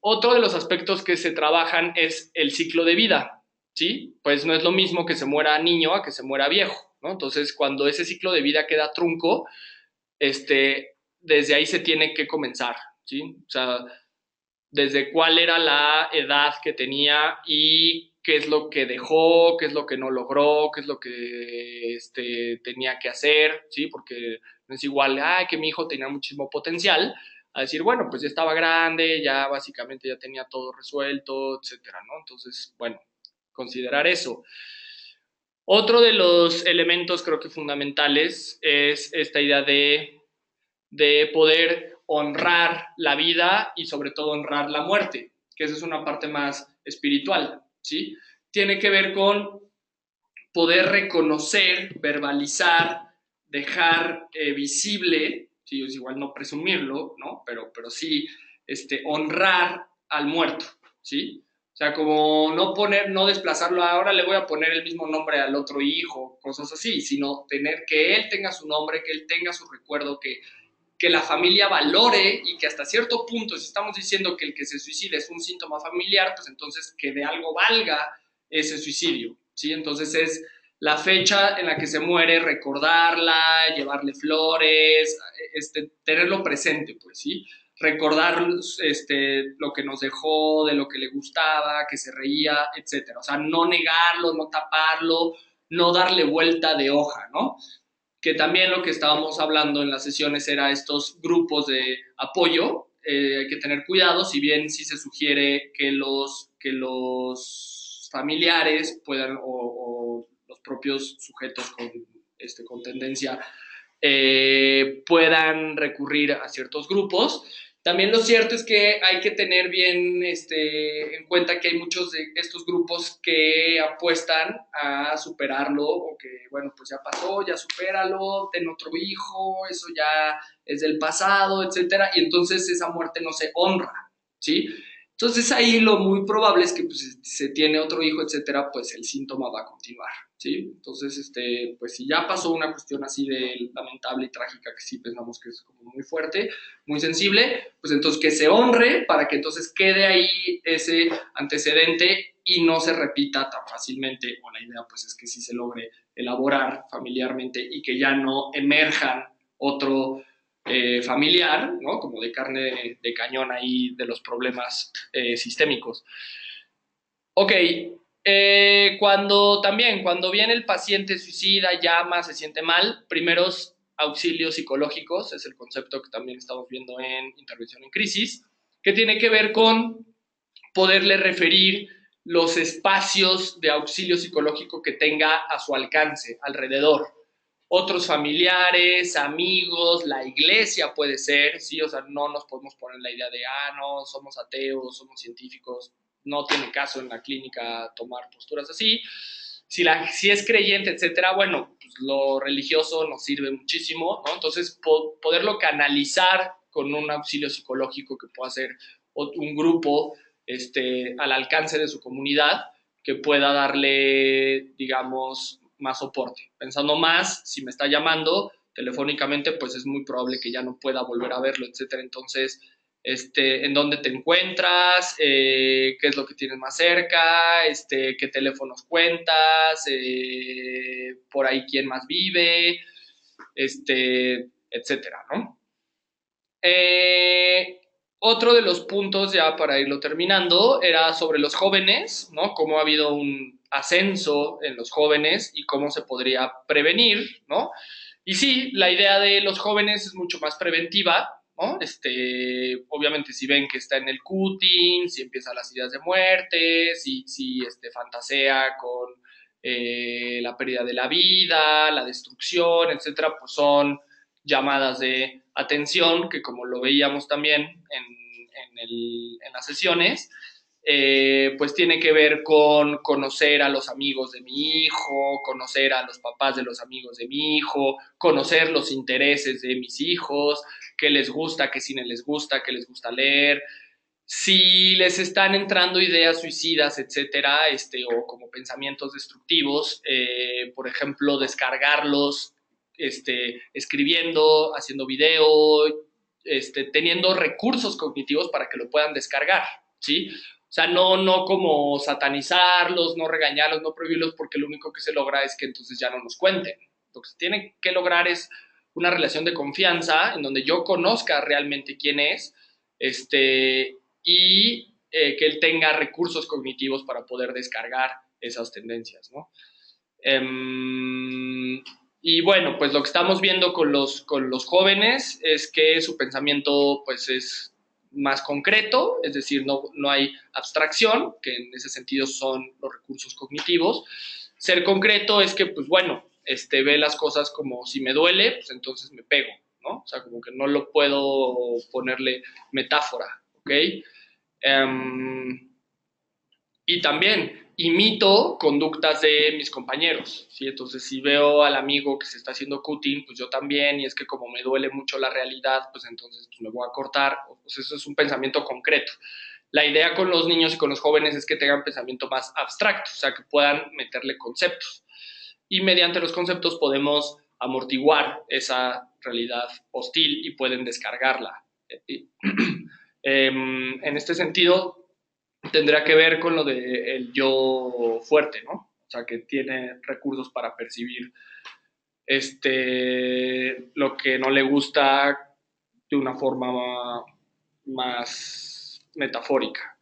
otro de los aspectos que se trabajan es el ciclo de vida, ¿sí? Pues no es lo mismo que se muera niño a que se muera viejo, ¿no? Entonces, cuando ese ciclo de vida queda trunco, desde ahí se tiene que comenzar, ¿sí? O sea, desde cuál era la edad que tenía y qué es lo que dejó, qué es lo que no logró, qué es lo que tenía que hacer, ¿sí? Porque no es igual, ay, que mi hijo tenía muchísimo potencial, a decir, bueno, pues ya estaba grande, ya básicamente ya tenía todo resuelto, etcétera, ¿no? Entonces, bueno, considerar eso. Otro de los elementos creo que fundamentales es esta idea de poder honrar la vida y sobre todo honrar la muerte, que esa es una parte más espiritual, ¿sí? Tiene que ver con poder reconocer, verbalizar, dejar visible, ¿sí? Es igual no presumirlo, ¿no? Pero sí honrar al muerto, ¿sí? O sea, como no poner, no desplazarlo, ahora le voy a poner el mismo nombre al otro hijo, cosas así, sino tener que él tenga su nombre, que él tenga su recuerdo, que la familia valore y que hasta cierto punto, si estamos diciendo que el que se suicida es un síntoma familiar, pues entonces que de algo valga ese suicidio, ¿sí? Entonces es la fecha en la que se muere, recordarla, llevarle flores, tenerlo presente, pues, ¿sí? Recordar lo que nos dejó, de lo que le gustaba, que se reía, etcétera. O sea, no negarlo, no taparlo, no darle vuelta de hoja, ¿no? Que también lo que estábamos hablando en las sesiones era estos grupos de apoyo. Hay que tener cuidado, si bien sí se sugiere que los familiares puedan o los propios sujetos con tendencia puedan recurrir a ciertos grupos. También lo cierto es que hay que tener bien en cuenta que hay muchos de estos grupos que apuestan a superarlo o que, bueno, pues ya pasó, ya supéralo, ten otro hijo, eso ya es del pasado, etcétera, y entonces esa muerte no se honra, ¿sí? Entonces ahí lo muy probable es que pues, si se tiene otro hijo, etcétera, pues el síntoma va a continuar, ¿sí? Entonces, pues si ya pasó una cuestión así de lamentable y trágica que sí pensamos que es como muy fuerte, muy sensible, pues entonces que se honre para que entonces quede ahí ese antecedente y no se repita tan fácilmente, o la idea pues es que sí se logre elaborar familiarmente y que ya no emerjan otro familiar, ¿no? Como de carne de cañón ahí de los problemas sistémicos. Ok, cuando viene el paciente suicida, llama, se siente mal, primeros auxilios psicológicos, es el concepto que también estamos viendo en intervención en crisis, que tiene que ver con poderle referir los espacios de auxilio psicológico que tenga a su alcance, alrededor. Otros familiares, amigos, la iglesia puede ser, ¿sí? O sea, no nos podemos poner la idea de, no, somos ateos, somos científicos, no tiene caso en la clínica tomar posturas así. Si es creyente, etcétera, bueno, pues lo religioso nos sirve muchísimo, ¿no? Entonces, poderlo canalizar con un auxilio psicológico que pueda ser un grupo al alcance de su comunidad, que pueda darle, digamos, más soporte. Pensando más, si me está llamando telefónicamente, pues es muy probable que ya no pueda volver a verlo, etcétera. Entonces, en dónde te encuentras, qué es lo que tienes más cerca, qué teléfonos cuentas, por ahí quién más vive, etcétera, ¿no? Otro de los puntos, ya para irlo terminando, era sobre los jóvenes, ¿no? Cómo ha habido un ascenso en los jóvenes y cómo se podría prevenir, ¿no? Y sí, la idea de los jóvenes es mucho más preventiva, ¿no? Obviamente si ven que está en el cutting, si empiezan las ideas de muerte, si fantasea con la pérdida de la vida, la destrucción, etcétera, pues son llamadas de atención que, como lo veíamos también en las sesiones, pues tiene que ver con conocer a los amigos de mi hijo, conocer a los papás de los amigos de mi hijo, conocer los intereses de mis hijos, qué les gusta, qué cine les gusta, qué les gusta leer. Si les están entrando ideas suicidas, etcétera, o como pensamientos destructivos, por ejemplo, descargarlos, escribiendo, haciendo video, teniendo recursos cognitivos para que lo puedan descargar, ¿sí? O sea, no como satanizarlos, no regañarlos, no prohibirlos, porque lo único que se logra es que entonces ya no nos cuenten. Lo que se tiene que lograr es una relación de confianza en donde yo conozca realmente quién es, y que él tenga recursos cognitivos para poder descargar esas tendencias, ¿no? Y bueno, pues lo que estamos viendo con los jóvenes es que su pensamiento pues es más concreto, es decir, no hay abstracción, que en ese sentido son los recursos cognitivos. Ser concreto es que, pues bueno, ve las cosas como si me duele, pues entonces me pego, ¿no? O sea, como que no lo puedo ponerle metáfora, ¿ok? Y también imito conductas de mis compañeros, ¿sí? Entonces, si veo al amigo que se está haciendo cutting, pues yo también, y es que como me duele mucho la realidad, pues entonces pues me voy a cortar. Pues eso es un pensamiento concreto. La idea con los niños y con los jóvenes es que tengan pensamiento más abstracto, o sea, que puedan meterle conceptos. Y mediante los conceptos podemos amortiguar esa realidad hostil y pueden descargarla. En este sentido, tendrá que ver con lo del yo fuerte, ¿no? O sea, que tiene recursos para percibir lo que no le gusta de una forma más metafórica.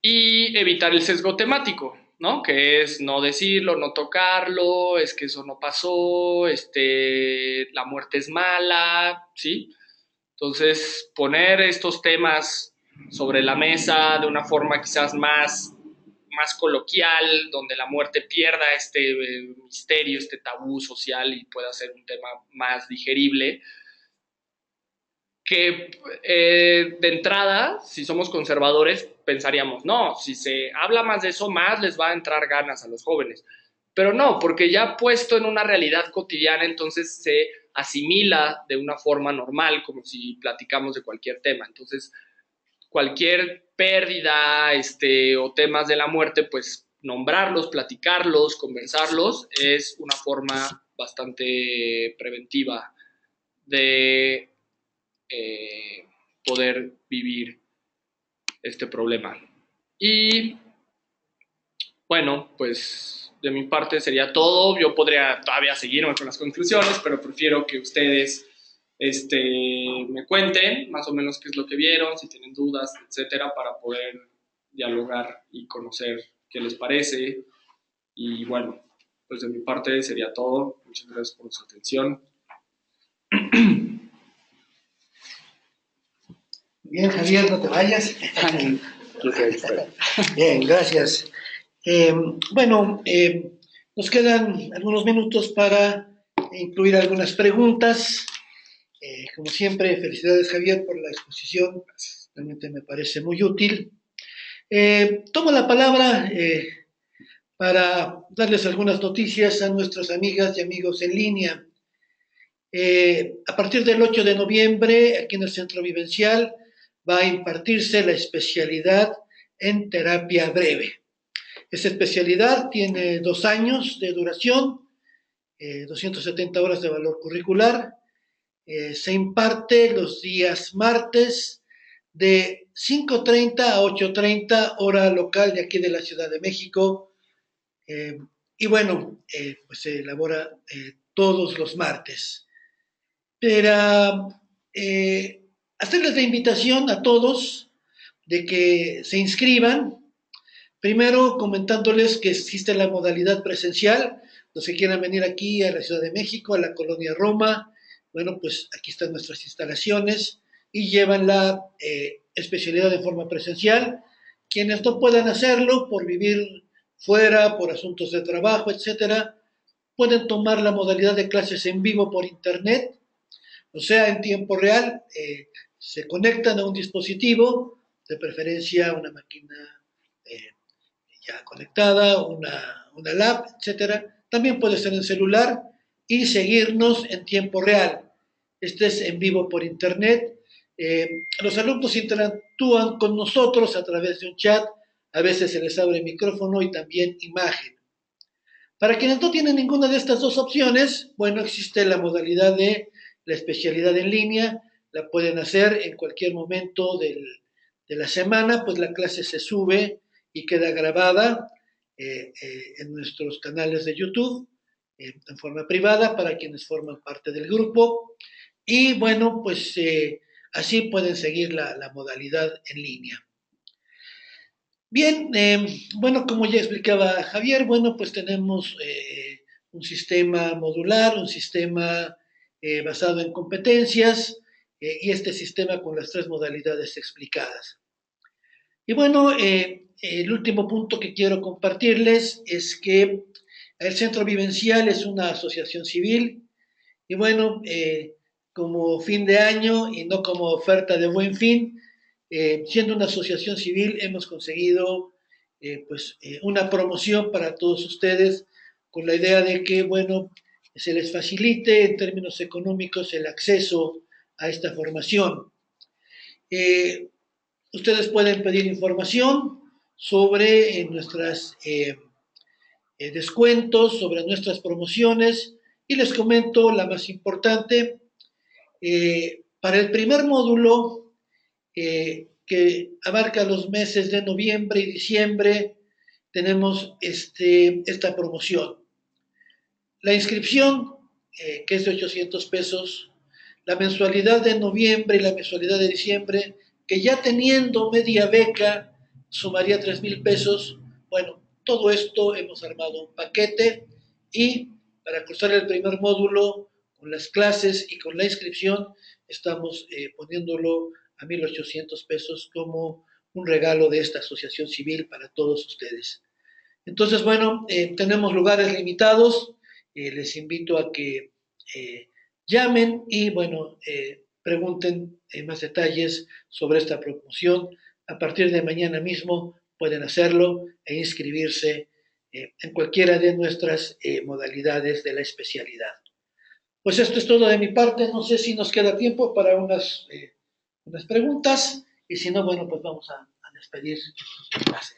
Y evitar el sesgo temático, ¿no? Que es no decirlo, no tocarlo, es que eso no pasó, la muerte es mala, ¿sí? Entonces, poner estos temas sobre la mesa de una forma quizás más coloquial, donde la muerte pierda este misterio, este tabú social y pueda ser un tema más digerible, que de entrada, si somos conservadores, pensaríamos, no, si se habla más de eso, más les va a entrar ganas a los jóvenes. Pero no, porque ya puesto en una realidad cotidiana, entonces se asimila de una forma normal, como si platicamos de cualquier tema. Entonces, cualquier pérdida o temas de la muerte, pues nombrarlos, platicarlos, conversarlos, es una forma bastante preventiva de poder vivir este problema. Y bueno, pues de mi parte sería todo. Yo podría todavía seguirme con las conclusiones, pero prefiero que ustedes me cuenten más o menos qué es lo que vieron, si tienen dudas, etcétera, para poder dialogar y conocer qué les parece. Y bueno, pues de mi parte sería todo. Muchas gracias por su atención. Bien, Javier, no te vayas. Bien, gracias. Bueno, nos quedan algunos minutos para incluir algunas preguntas. Como siempre, felicidades, Javier, por la exposición. Realmente me parece muy útil. Tomo la palabra para darles algunas noticias a nuestras amigas y amigos en línea. A partir del 8 de noviembre, aquí en el Centro Vivencial, va a impartirse la especialidad en terapia breve. Esta especialidad tiene 2 años de duración, 270 horas de valor curricular. Se imparte los días martes de 5:30 a 8:30 hora local de aquí de la Ciudad de México. Y bueno, pues se elabora todos los martes. Para hacerles la invitación a todos de que se inscriban. Primero, comentándoles que existe la modalidad presencial, los que quieran venir aquí a la Ciudad de México, a la colonia Roma, bueno, pues aquí están nuestras instalaciones y llevan la especialidad de forma presencial. Quienes no puedan hacerlo por vivir fuera, por asuntos de trabajo, etcétera, pueden tomar la modalidad de clases en vivo por internet, o sea, en tiempo real, se conectan a un dispositivo, de preferencia una máquina eh, ya conectada, una lab, etcétera. También puede ser en celular y seguirnos en tiempo real. Este es en vivo por internet. Los alumnos interactúan con nosotros a través de un chat, a veces se les abre micrófono y también imagen. Para quienes no tienen ninguna de estas dos opciones, bueno, existe la modalidad de la especialidad en línea, la pueden hacer en cualquier momento de la semana, pues la clase se sube y queda grabada en nuestros canales de YouTube en forma privada para quienes forman parte del grupo. Y bueno, pues así pueden seguir la modalidad en línea. Bien, bueno, como ya explicaba Javier, bueno, pues tenemos un sistema modular, un sistema basado en competencias y este sistema con las 3 modalidades explicadas. Y bueno, el último punto que quiero compartirles es que el Centro Vivencial es una asociación civil y bueno, como fin de año y no como oferta de buen fin, siendo una asociación civil hemos conseguido una promoción para todos ustedes con la idea de que, bueno, se les facilite en términos económicos el acceso a esta formación. Eh, Ustedes pueden pedir información sobre nuestros descuentos, sobre nuestras promociones y les comento la más importante. Para el primer módulo, que abarca los meses de noviembre y diciembre, tenemos esta promoción. La inscripción, que es de 800 pesos, la mensualidad de noviembre y la mensualidad de diciembre, que ya teniendo media beca sumaría 3,000 pesos. Bueno, todo esto hemos armado un paquete y para cursar el primer módulo con las clases y con la inscripción estamos poniéndolo a 1,800 pesos como un regalo de esta asociación civil para todos ustedes. Entonces, bueno, tenemos lugares limitados, les invito a que llamen y, bueno, pregunten más detalles sobre esta promoción. A partir de mañana mismo pueden hacerlo e inscribirse en cualquiera de nuestras modalidades de la especialidad. Pues esto es todo de mi parte. No sé si nos queda tiempo para unas preguntas y si no, bueno, pues vamos a despedir la clase.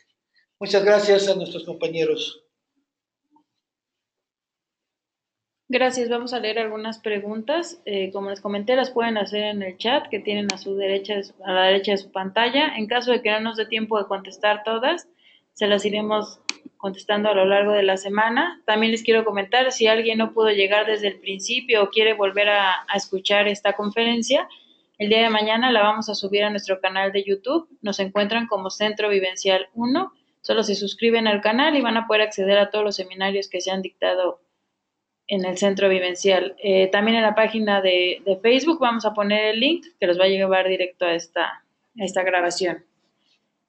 Muchas gracias a nuestros compañeros. Gracias, vamos a leer algunas preguntas. Como les comenté, las pueden hacer en el chat que tienen a su derecha, a la derecha de su pantalla. En caso de que no nos dé tiempo de contestar todas, se las iremos contestando a lo largo de la semana. También les quiero comentar, si alguien no pudo llegar desde el principio o quiere volver a escuchar esta conferencia, el día de mañana la vamos a subir a nuestro canal de YouTube. Nos encuentran como Centro Vivencial 1. Solo se suscriben al canal y van a poder acceder a todos los seminarios que se han dictado en el Centro Vivencial. También en la página de Facebook vamos a poner el link que los va a llevar directo a esta esta grabación.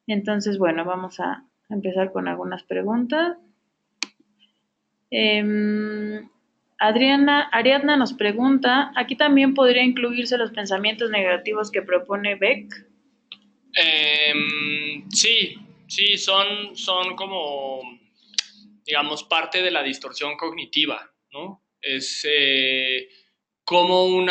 Entonces, bueno, vamos a empezar con algunas preguntas. Ariadna nos pregunta, ¿aquí también podría incluirse los pensamientos negativos que propone Beck? Sí, sí, son como, digamos, parte de la distorsión cognitiva, ¿no? Es como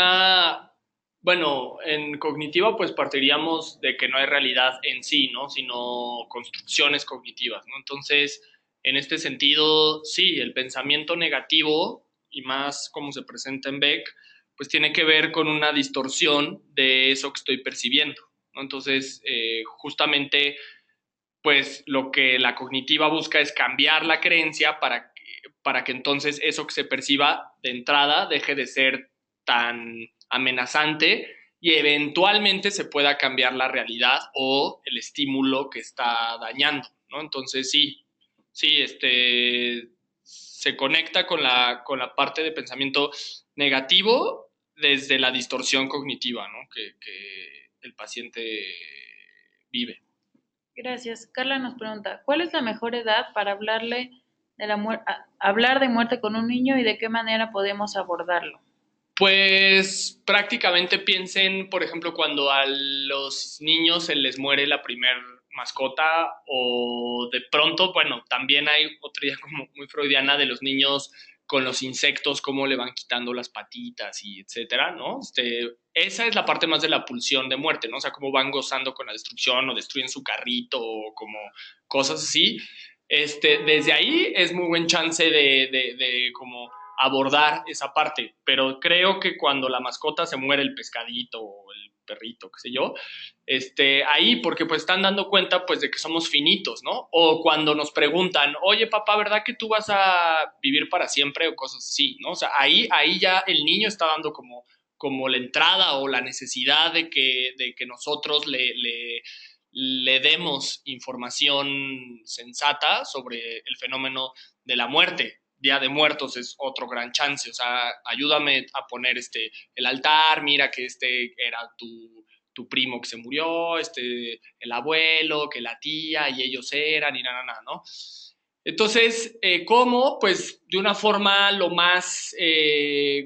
bueno, en cognitiva pues partiríamos de que no hay realidad en sí, ¿no? Sino construcciones cognitivas, ¿no? Entonces, en este sentido, sí, el pensamiento negativo, y más como se presenta en Beck, pues tiene que ver con una distorsión de eso que estoy percibiendo, ¿no? Entonces, justamente, pues lo que la cognitiva busca es cambiar la creencia para que entonces eso que se perciba de entrada deje de ser tan amenazante y eventualmente se pueda cambiar la realidad o el estímulo que está dañando, ¿no? Entonces sí, se conecta con la parte de pensamiento negativo desde la distorsión cognitiva, ¿no? que el paciente vive. Gracias. Carla nos pregunta, ¿cuál es la mejor edad para hablar de muerte con un niño y de qué manera podemos abordarlo? Pues prácticamente piensen, por ejemplo, cuando a los niños se les muere la primer mascota o de pronto, bueno, también hay otra idea como muy freudiana de los niños con los insectos, cómo le van quitando las patitas y etcétera, ¿no? Esa es la parte más de la pulsión de muerte, ¿no? O sea, cómo van gozando con la destrucción o destruyen su carrito o como cosas así. Desde ahí es muy buen chance de como abordar esa parte, pero creo que cuando la mascota se muere, el pescadito o el perrito, qué sé yo, ahí porque pues están dando cuenta pues de que somos finitos, ¿no? O cuando nos preguntan, oye papá, ¿verdad que tú vas a vivir para siempre? O cosas así, ¿no? O sea, ahí ya el niño está dando como la entrada o la necesidad de que nosotros le demos información sensata sobre el fenómeno de la muerte. Día de Muertos es otro gran chance, o sea, ayúdame a poner el altar, mira que era tu primo que se murió, el abuelo, que la tía y ellos eran y nada, ¿no? Entonces, ¿cómo? Pues de una forma lo más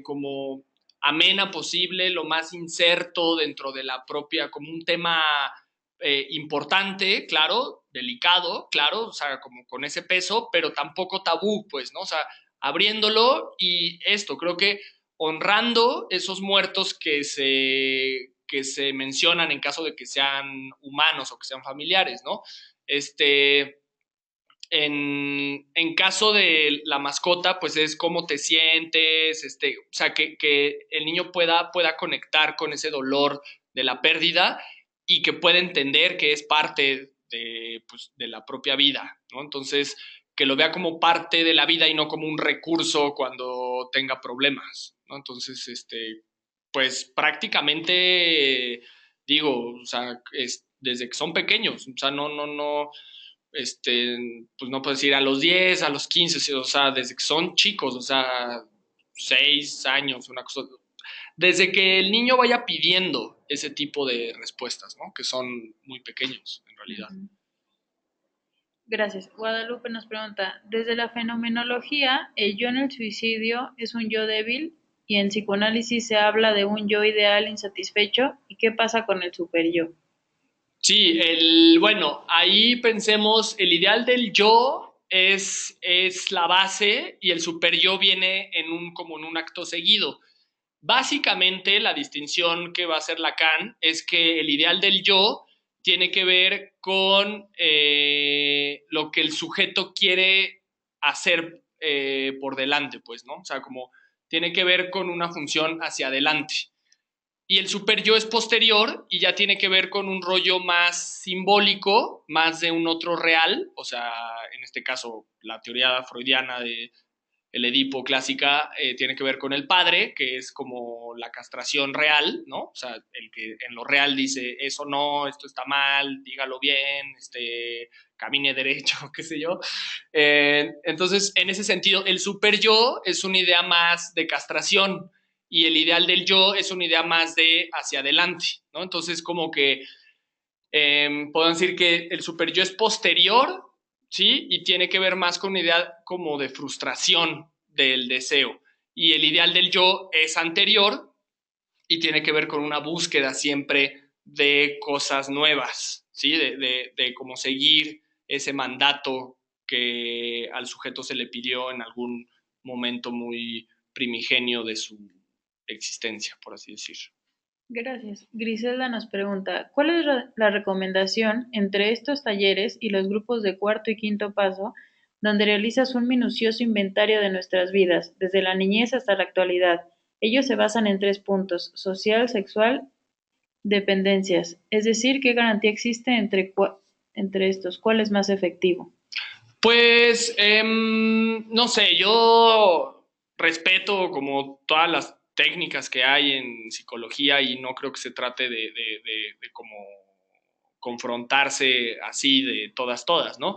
como amena posible, lo más inserto dentro de la propia, como un tema importante, claro, delicado, claro, o sea, como con ese peso, pero tampoco tabú, pues, ¿no? O sea, abriéndolo y creo que honrando esos muertos que se mencionan en caso de que sean humanos o que sean familiares, ¿no? En caso de la mascota, pues es cómo te sientes, o sea, que el niño pueda conectar con ese dolor de la pérdida y que pueda entender que es parte pues, de la propia vida, ¿no? Entonces, que lo vea como parte de la vida y no como un recurso cuando tenga problemas, ¿no? Entonces, pues prácticamente, digo, o sea, desde que son pequeños, o sea, no, pues no puedes ir a los 10, a los 15, o sea, desde que son chicos, o sea, 6 años, una cosa. Desde que el niño vaya pidiendo ese tipo de respuestas, ¿no? Que son muy pequeños, en realidad. Gracias. Guadalupe nos pregunta, desde la fenomenología, ¿el yo en el suicidio es un yo débil? Y en psicoanálisis se habla de un yo ideal insatisfecho. ¿Y qué pasa con el superyo? Sí, bueno, ahí pensemos, el ideal del yo es la base y el super yo viene como en un acto seguido. Básicamente, la distinción que va a hacer Lacan es que el ideal del yo tiene que ver con lo que el sujeto quiere hacer por delante, pues, ¿no? O sea, como tiene que ver con una función hacia adelante. Y el super yo es posterior y ya tiene que ver con un rollo más simbólico, más de un otro real, o sea, en este caso, la teoría freudiana de el Edipo clásica tiene que ver con el padre, que es como la castración real, ¿no? O sea, el que en lo real dice, eso no, esto está mal, dígalo bien, camine derecho, qué sé yo. Entonces, en ese sentido, el super yo es una idea más de castración y el ideal del yo es una idea más de hacia adelante, ¿no? Entonces, como que Puedo decir que el super yo es posterior, ¿sí? Y tiene que ver más con una idea como de frustración del deseo. Y el ideal del yo es anterior y tiene que ver con una búsqueda siempre de cosas nuevas, ¿sí? De cómo seguir ese mandato que al sujeto se le pidió en algún momento muy primigenio de su existencia, por así decirlo. Gracias. Griselda nos pregunta, ¿cuál es la recomendación entre estos talleres y los grupos de cuarto y quinto paso, donde realizas un minucioso inventario de nuestras vidas, desde la niñez hasta la actualidad? Ellos se basan en 3 puntos: social, sexual, dependencias. Es decir, ¿qué garantía existe entre estos? ¿Cuál es más efectivo? Pues, no sé, yo respeto como todas las técnicas que hay en psicología y no creo que se trate de como confrontarse así de todas, ¿no?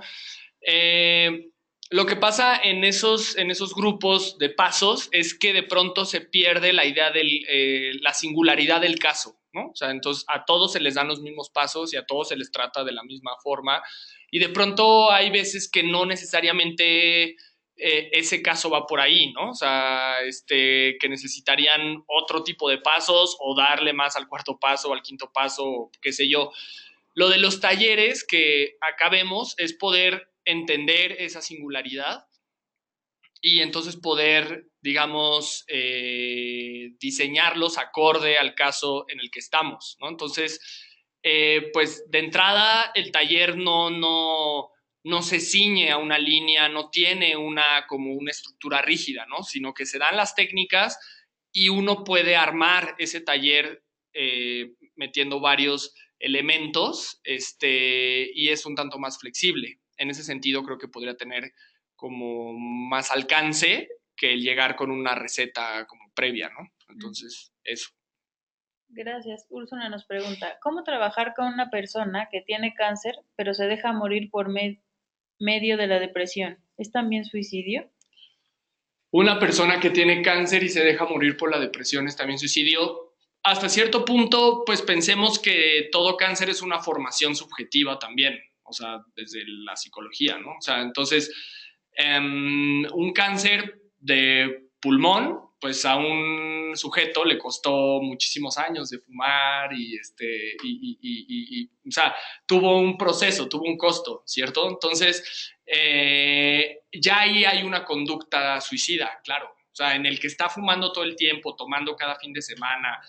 Eh, lo que pasa en esos grupos de pasos es que de pronto se pierde la idea de la singularidad del caso, ¿no? O sea, entonces a todos se les dan los mismos pasos y a todos se les trata de la misma forma y de pronto hay veces que no necesariamente ese caso va por ahí, ¿no? O sea, que necesitarían otro tipo de pasos o darle más al cuarto paso o al quinto paso, qué sé yo. Lo de los talleres que acá vemos es poder entender esa singularidad y entonces poder, digamos, diseñarlos acorde al caso en el que estamos, ¿no? Entonces, pues de entrada el taller no se ciñe a una línea, no tiene como una estructura rígida, ¿no? Sino que se dan las técnicas y uno puede armar ese taller metiendo varios elementos y es un tanto más flexible. En ese sentido creo que podría tener como más alcance que el llegar con una receta como previa, ¿no? Entonces, eso. Gracias. Úrsula nos pregunta, ¿cómo trabajar con una persona que tiene cáncer pero se deja morir por medio de la depresión? ¿Es también suicidio? Una persona que tiene cáncer y se deja morir por la depresión es también suicidio. Hasta cierto punto, pues pensemos que todo cáncer es una formación subjetiva también, o sea, desde la psicología, ¿no? O sea, entonces, un cáncer de pulmón, pues a un sujeto le costó muchísimos años de fumar o sea, tuvo un proceso, tuvo un costo, ¿cierto? Entonces, ya ahí hay una conducta suicida, claro. O sea, en el que está fumando todo el tiempo, tomando cada fin de semana,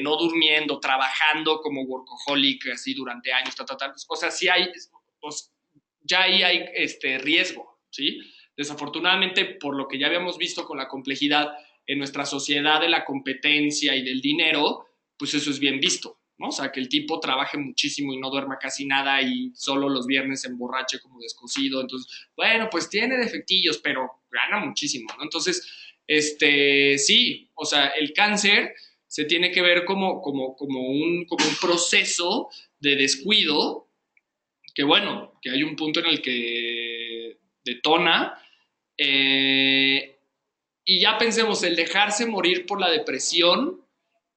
no durmiendo, trabajando como workaholic así durante años, o sea, sí hay, pues, ya ahí hay riesgo, ¿sí? Desafortunadamente, por lo que ya habíamos visto con la complejidad en nuestra sociedad de la competencia y del dinero, pues eso es bien visto, ¿no? O sea, que el tipo trabaje muchísimo y no duerma casi nada y solo los viernes se emborrache como descosido. Entonces, bueno, pues tiene defectillos, pero gana muchísimo, ¿no? Entonces, sí, o sea, el cáncer se tiene que ver como un proceso de descuido que, bueno, que hay un punto en el que detona. Y ya pensemos, el dejarse morir por la depresión,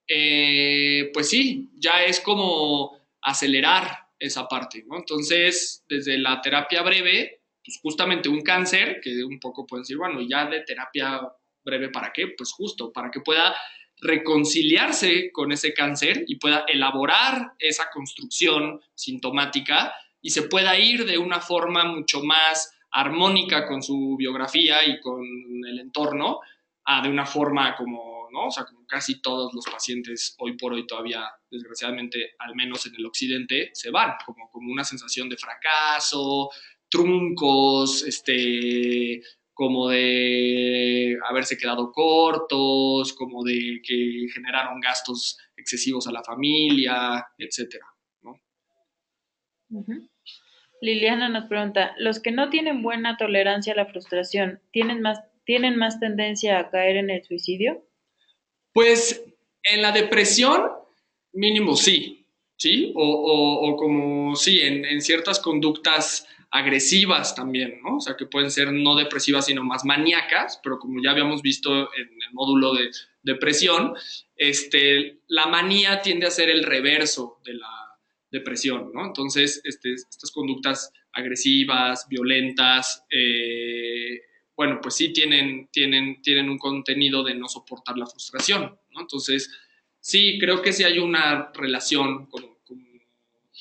pues sí, ya es como acelerar esa parte, ¿no? Entonces, desde la terapia breve, pues justamente un cáncer, que un poco pueden decir, bueno, ya de terapia breve, ¿para qué? Pues justo, para que pueda reconciliarse con ese cáncer y pueda elaborar esa construcción sintomática y se pueda ir de una forma mucho más armónica con su biografía y con el entorno, de una forma como, ¿no? O sea, como casi todos los pacientes hoy por hoy todavía, desgraciadamente, al menos en el occidente, se van, como una sensación de fracaso, truncos, como de haberse quedado cortos, como de que generaron gastos excesivos a la familia, etcétera, ¿no? Ujú. Liliana nos pregunta, ¿los que no tienen buena tolerancia a la frustración tienen más tendencia a caer en el suicidio? Pues en la depresión, mínimo sí, ¿sí? O como sí, en ciertas conductas agresivas también, ¿no? O sea, que pueden ser no depresivas, sino más maníacas, pero como ya habíamos visto en el módulo de depresión, la manía tiende a ser el reverso depresión, ¿no? Entonces, estas conductas agresivas, violentas, bueno, pues sí tienen un contenido de no soportar la frustración, ¿no? Entonces, sí, creo que sí hay una relación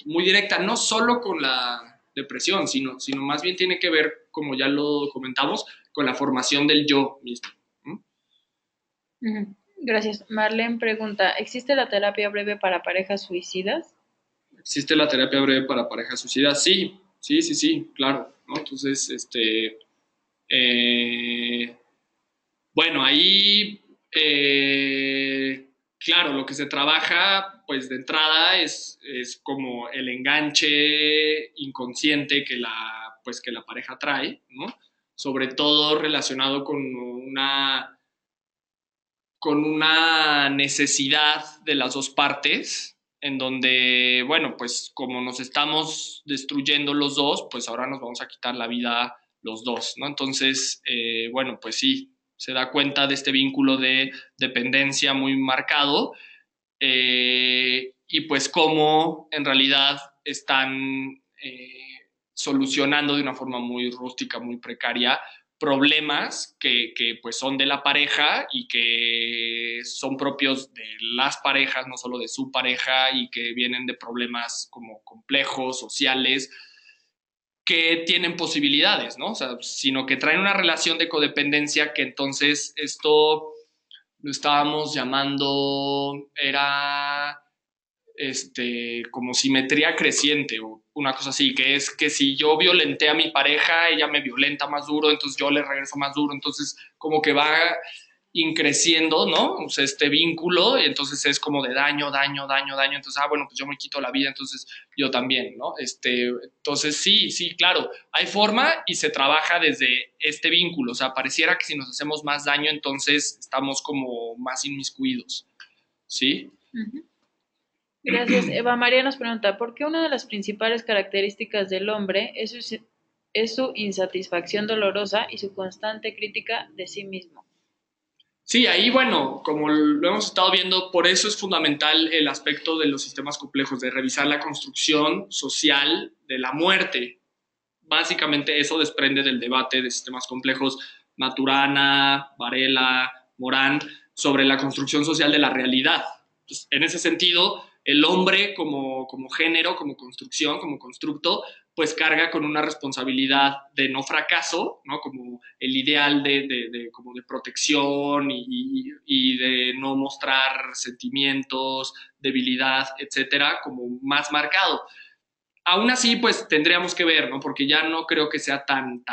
muy directa, no solo con la depresión, sino más bien tiene que ver, como ya lo comentamos, con la formación del yo mismo, ¿no? Ujú. Gracias. Marlene pregunta, ¿existe la terapia breve para parejas suicidas? ¿Existe la terapia breve para parejas suicidas? Sí, sí, sí, sí, claro, ¿no? Entonces, eh, bueno, ahí, claro, lo que se trabaja, pues de entrada es como el enganche inconsciente pues, que la pareja trae, ¿no? Sobre todo relacionado con una necesidad de las dos partes, en donde, bueno, pues como nos estamos destruyendo los dos, pues ahora nos vamos a quitar la vida los dos, ¿no? Entonces, bueno, pues sí, se da cuenta de este vínculo de dependencia muy marcado, y pues cómo en realidad están solucionando de una forma muy rústica, muy precaria, problemas que pues son de la pareja y que son propios de las parejas, no solo de su pareja, y que vienen de problemas como complejos, sociales, que tienen posibilidades, ¿no? O sea, sino que traen una relación de codependencia que entonces esto lo estábamos llamando, era como simetría creciente o una cosa así, que es que si yo violenté a mi pareja, ella me violenta más duro, entonces yo le regreso más duro, entonces como que va increciendo, ¿no? O sea, este vínculo, y entonces es como de daño, daño, daño, daño, entonces, bueno, pues yo me quito la vida, entonces yo también, ¿no? Entonces sí, sí, claro, hay forma y se trabaja desde este vínculo, o sea, pareciera que si nos hacemos más daño, entonces estamos como más inmiscuidos, ¿sí? Ujú. Gracias. Eva María nos pregunta, ¿por qué una de las principales características del hombre es su insatisfacción dolorosa y su constante crítica de sí mismo? Sí, ahí, bueno, como lo hemos estado viendo, por eso es fundamental el aspecto de los sistemas complejos, de revisar la construcción social de la muerte. Básicamente eso desprende del debate de sistemas complejos Maturana, Varela, Morán, sobre la construcción social de la realidad. Entonces, en ese sentido, el hombre como género, como construcción, como constructo, pues carga con una responsabilidad de no fracaso, ¿no? Como el ideal como de protección y de no mostrar sentimientos, debilidad, etcétera, como más marcado. Aún así, pues tendríamos que ver, ¿no? Porque ya no creo que sea tan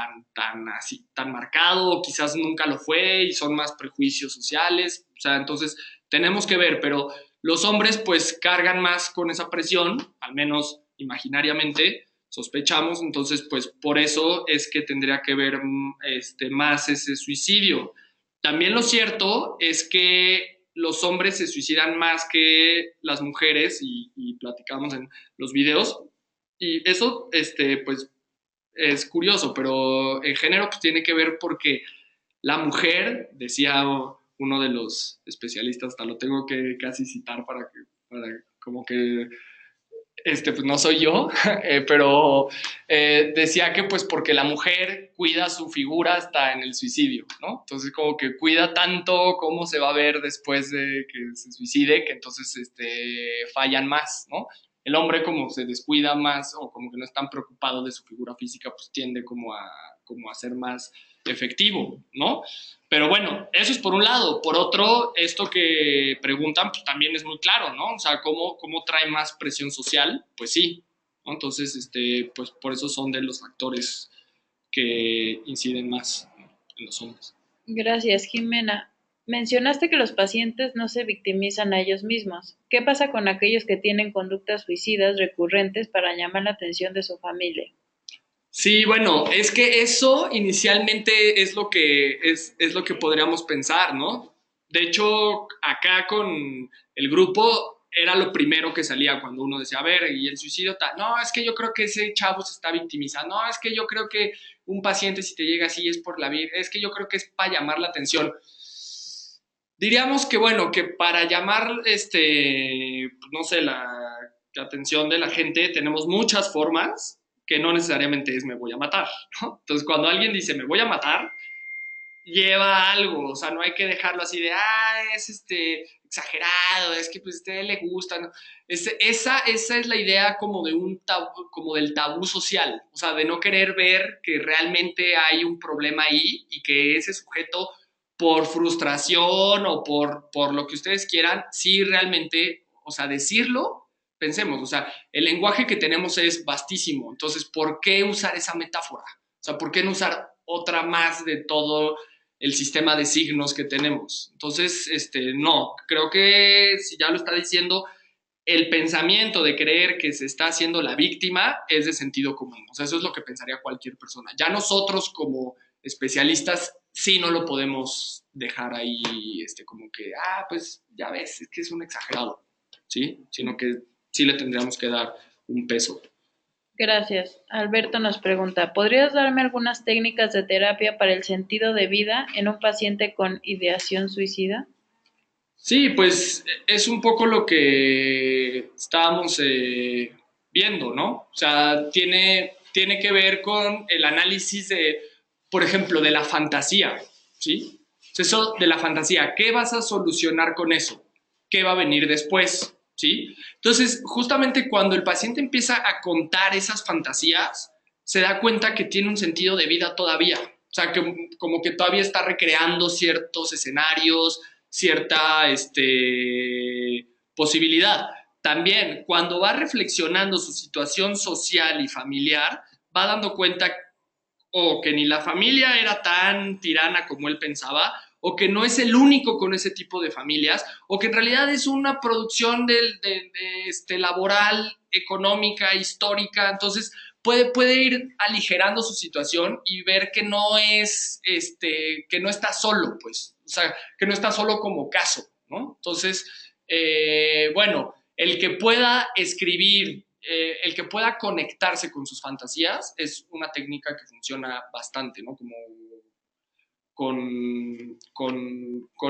así, tan marcado, o quizás nunca lo fue y son más prejuicios sociales, o sea, entonces tenemos que ver, pero los hombres pues cargan más con esa presión, al menos imaginariamente, sospechamos, entonces pues por eso es que tendría que ver más ese suicidio. También lo cierto es que los hombres se suicidan más que las mujeres y platicamos en los videos, y eso, pues, es curioso, pero en género pues, tiene que ver porque la mujer, decía uno de los especialistas, hasta lo tengo que casi citar para como que, pues no soy yo, pero decía que pues porque la mujer cuida su figura hasta en el suicidio, ¿no? Entonces como que cuida tanto cómo se va a ver después de que se suicide, que entonces fallan más, ¿no? El hombre como se descuida más o como que no es tan preocupado de su figura física, pues tiende como a ser más efectivo, ¿no? Pero bueno, eso es por un lado. Por otro, esto que preguntan pues, también es muy claro, ¿no? O sea, ¿cómo trae más presión social? Pues sí, ¿no? Entonces, pues por eso son de los factores que inciden más, ¿no? En los hombres. Gracias, Jimena. Mencionaste que los pacientes no se victimizan a ellos mismos. ¿Qué pasa con aquellos que tienen conductas suicidas recurrentes para llamar la atención de su familia? Sí, bueno, es que eso inicialmente es lo que podríamos pensar, ¿no? De hecho, acá con el grupo era lo primero que salía cuando uno decía, a ver, y el suicidio tal, no, es que yo creo que ese chavo se está victimizando, no, es que yo creo que un paciente si te llega así es por la vida, es que yo creo que es para llamar la atención. Diríamos que bueno, que para llamar, no sé, la atención de la gente, tenemos muchas formas que no necesariamente es me voy a matar, ¿no? Entonces, cuando alguien dice me voy a matar, lleva algo, o sea, no hay que dejarlo así de, es exagerado, es que pues a usted le gusta, ¿no? Esa es la idea como de un tabú, como del tabú social, o sea, de no querer ver que realmente hay un problema ahí y que ese sujeto, por frustración o por lo que ustedes quieran, sí realmente, o sea, decirlo, pensemos, o sea, el lenguaje que tenemos es vastísimo, entonces, ¿por qué usar esa metáfora? O sea, ¿por qué no usar otra más de todo el sistema de signos que tenemos? Entonces, no, creo que si ya lo está diciendo, el pensamiento de creer que se está haciendo la víctima es de sentido común. O sea, eso es lo que pensaría cualquier persona. Ya nosotros como especialistas sí no lo podemos dejar ahí como que, pues ya ves, es que es un exagerado, ¿sí? Sino que sí le tendríamos que dar un peso. Gracias. Alberto nos pregunta, ¿podrías darme algunas técnicas de terapia para el sentido de vida en un paciente con ideación suicida? Sí, pues es un poco lo que estábamos viendo, ¿no? O sea, tiene que ver con el análisis de, por ejemplo, de la fantasía, ¿sí? Eso de la fantasía, ¿qué vas a solucionar con eso? ¿Qué va a venir después? ¿Sí? Entonces, justamente cuando el paciente empieza a contar esas fantasías, se da cuenta que tiene un sentido de vida todavía. O sea, que como que todavía está recreando ciertos escenarios, cierta posibilidad. También, cuando va reflexionando su situación social y familiar, va dando cuenta o que ni la familia era tan tirana como él pensaba, o que no es el único con ese tipo de familias, o que en realidad es una producción laboral, económica, histórica. Entonces puede ir aligerando su situación y ver que no es, que no está solo, pues, o sea, que no está solo como caso, ¿no? Entonces, bueno, el que pueda escribir, el que pueda conectarse con sus fantasías es una técnica que funciona bastante, ¿no? Como con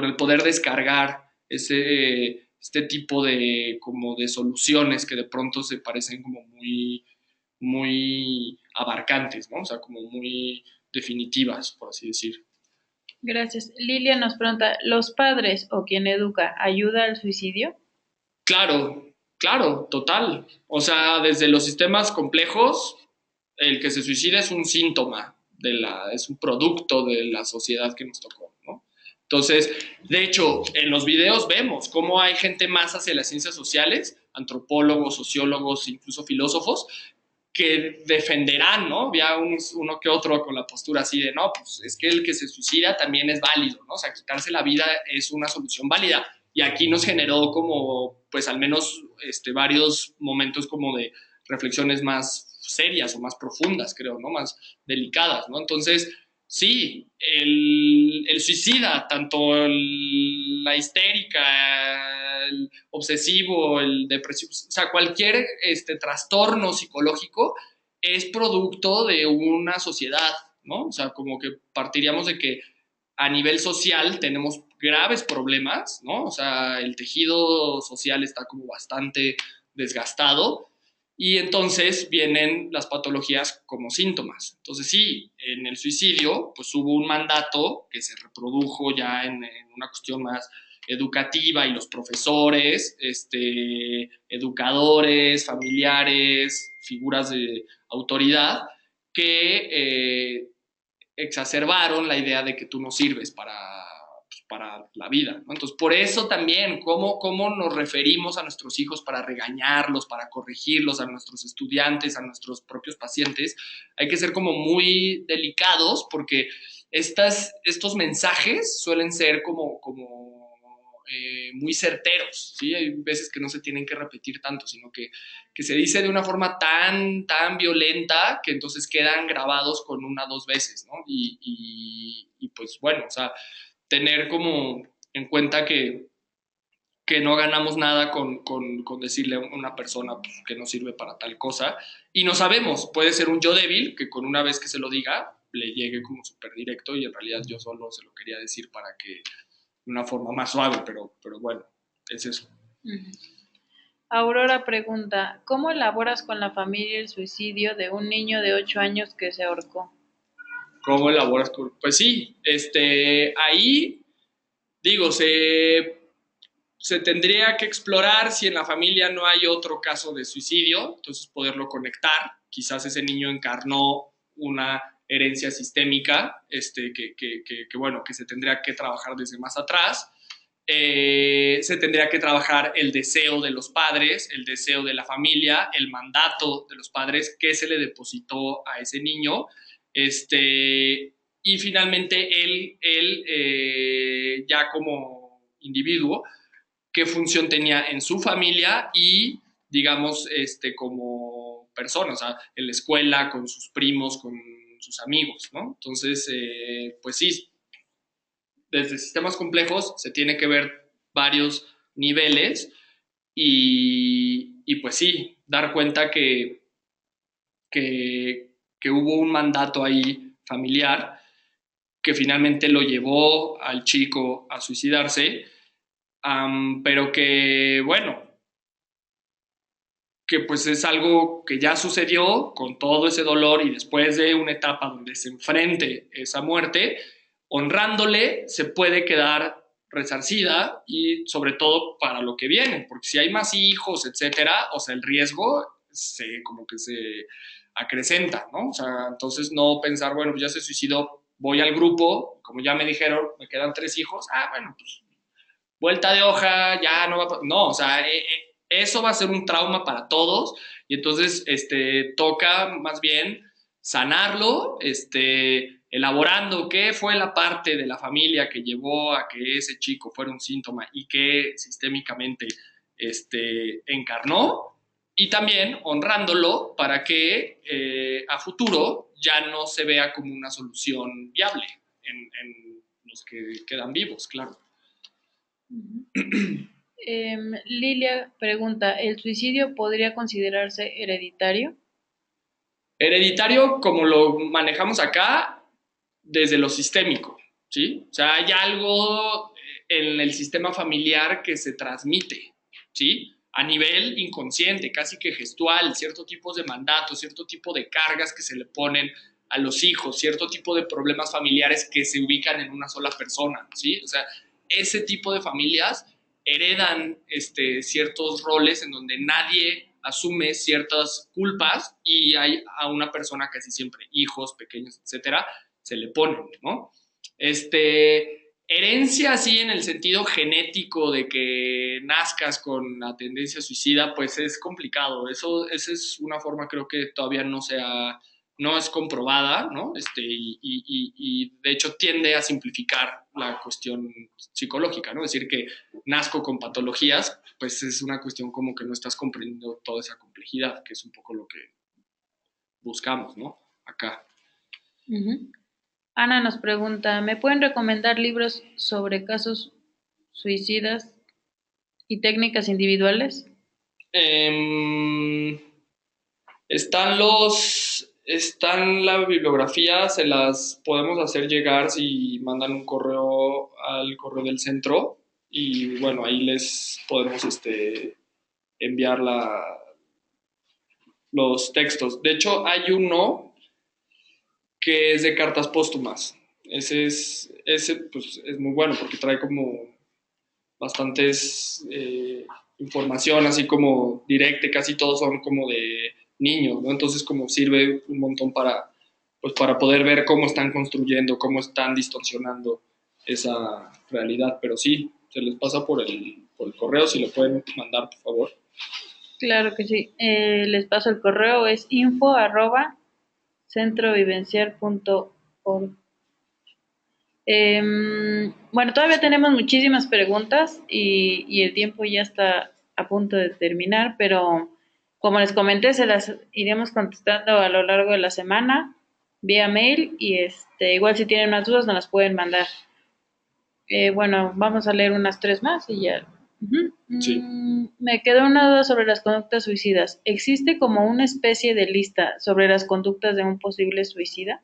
el poder descargar este tipo de, como de soluciones que de pronto se parecen como muy abarcantes, ¿no? O sea, como muy definitivas, por así decir. Gracias. Lilia nos pregunta, ¿los padres o quien educa ayuda al suicidio? Claro, claro, total. O sea, desde los sistemas complejos, el que se suicida es un síntoma es un producto de la sociedad que nos tocó, ¿no? Entonces, de hecho, en los videos vemos cómo hay gente más hacia las ciencias sociales, antropólogos, sociólogos, incluso filósofos, que defenderán, ¿no? Ya uno que otro con la postura así de, no, pues es que el que se suicida también es válido, ¿no? O sea, quitarse la vida es una solución válida. Y aquí nos generó como, pues al menos varios momentos como de reflexiones más serias o más profundas, creo, ¿no? Más delicadas, ¿no? Entonces, sí, el suicida, tanto la histérica, el obsesivo, el depresivo, o sea, cualquier trastorno psicológico es producto de una sociedad, ¿no? O sea, como que partiríamos de que a nivel social tenemos graves problemas, ¿no? O sea, el tejido social está como bastante desgastado y entonces vienen las patologías como síntomas. Entonces sí, en el suicidio pues hubo un mandato que se reprodujo ya en una cuestión más educativa y los profesores, educadores, familiares, figuras de autoridad que exacerbaron la idea de que tú no sirves para la vida, ¿no? Entonces, por eso también, ¿cómo nos referimos a nuestros hijos para regañarlos, para corregirlos, a nuestros estudiantes, a nuestros propios pacientes? Hay que ser como muy delicados porque estos mensajes suelen ser como muy certeros, ¿sí? Hay veces que no se tienen que repetir tanto, sino que se dice de una forma tan violenta que entonces quedan grabados con una o dos veces, ¿no? Y pues bueno, o sea, tener como en cuenta que no ganamos nada con decirle a una persona pues, que no sirve para tal cosa. Y no sabemos, puede ser un yo débil que con una vez que se lo diga le llegue como súper directo y en realidad yo solo se lo quería decir para que de una forma más suave, pero bueno, es eso. Aurora pregunta, ¿cómo elaboras con la familia el suicidio de un niño de 8 años que se ahorcó? ¿Cómo elaboras? Pues sí, ahí digo, se tendría que explorar si en la familia no hay otro caso de suicidio, entonces poderlo conectar. Quizás ese niño encarnó una herencia sistémica, bueno, que se tendría que trabajar desde más atrás. Se tendría que trabajar el deseo de los padres, el deseo de la familia, el mandato de los padres que se le depositó a ese niño. Y finalmente él ya como individuo, qué función tenía en su familia y, digamos, como persona, o sea, en la escuela, con sus primos, con sus amigos, ¿no? Entonces, pues sí, desde sistemas complejos se tiene que ver varios niveles y pues sí, dar cuenta que hubo un mandato ahí familiar que finalmente lo llevó al chico a suicidarse, pero que, bueno, que pues es algo que ya sucedió con todo ese dolor y después de una etapa donde se enfrente esa muerte, honrándole se puede quedar resarcida y sobre todo para lo que viene, porque si hay más hijos, etcétera, o sea, el riesgo como que se acrecenta, ¿no? O sea, entonces no pensar, bueno, pues ya se suicidó, voy al grupo, como ya me dijeron, me quedan 3 hijos, bueno, pues vuelta de hoja, ya no va a... No, o sea, eso va a ser un trauma para todos y entonces toca más bien sanarlo, elaborando qué fue la parte de la familia que llevó a que ese chico fuera un síntoma y que sistémicamente encarnó, y también honrándolo para que a futuro ya no se vea como una solución viable en los que quedan vivos, claro. Lilia pregunta, ¿el suicidio podría considerarse hereditario? Hereditario, como lo manejamos acá, desde lo sistémico, ¿sí? O sea, hay algo en el sistema familiar que se transmite, ¿sí? A nivel inconsciente, casi que gestual, ciertos tipos de mandatos, cierto tipo de cargas que se le ponen a los hijos, cierto tipo de problemas familiares que se ubican en una sola persona, ¿sí? O sea, ese tipo de familias heredan ciertos roles en donde nadie asume ciertas culpas y hay a una persona casi siempre, hijos, pequeños, etcétera, se le ponen, ¿no? Herencia así en el sentido genético de que nazcas con la tendencia suicida, pues es complicado. Esa es una forma, creo que todavía no es comprobada, ¿no? Y de hecho tiende a simplificar la cuestión psicológica, ¿no? Es decir, que nazco con patologías, pues es una cuestión como que no estás comprendiendo toda esa complejidad, que es un poco lo que buscamos, ¿no? Acá. Uh-huh. Ana nos pregunta, ¿me pueden recomendar libros sobre casos suicidas y técnicas individuales? Están la bibliografía, se las podemos hacer llegar si mandan un correo al correo del centro y bueno, ahí les podemos enviar los textos. De hecho, hay uno que es de cartas póstumas. Ese pues, es muy bueno porque trae como bastantes información, así como directa, casi todos son como de niños, ¿no? Entonces como sirve un montón pues, para poder ver cómo están construyendo, cómo están distorsionando esa realidad. Pero sí, se les pasa por el correo, si lo pueden mandar, por favor. Claro que sí. Les paso el correo, es info@centrovivencial.org. Bueno, todavía tenemos muchísimas preguntas y el tiempo ya está a punto de terminar, pero como les comenté, se las iremos contestando a lo largo de la semana vía mail y igual si tienen más dudas nos las pueden mandar. Bueno, vamos a leer unas 3 más y ya. Uh-huh. Sí. Me quedó una duda sobre las conductas suicidas. ¿Existe como una especie de lista sobre las conductas de un posible suicida?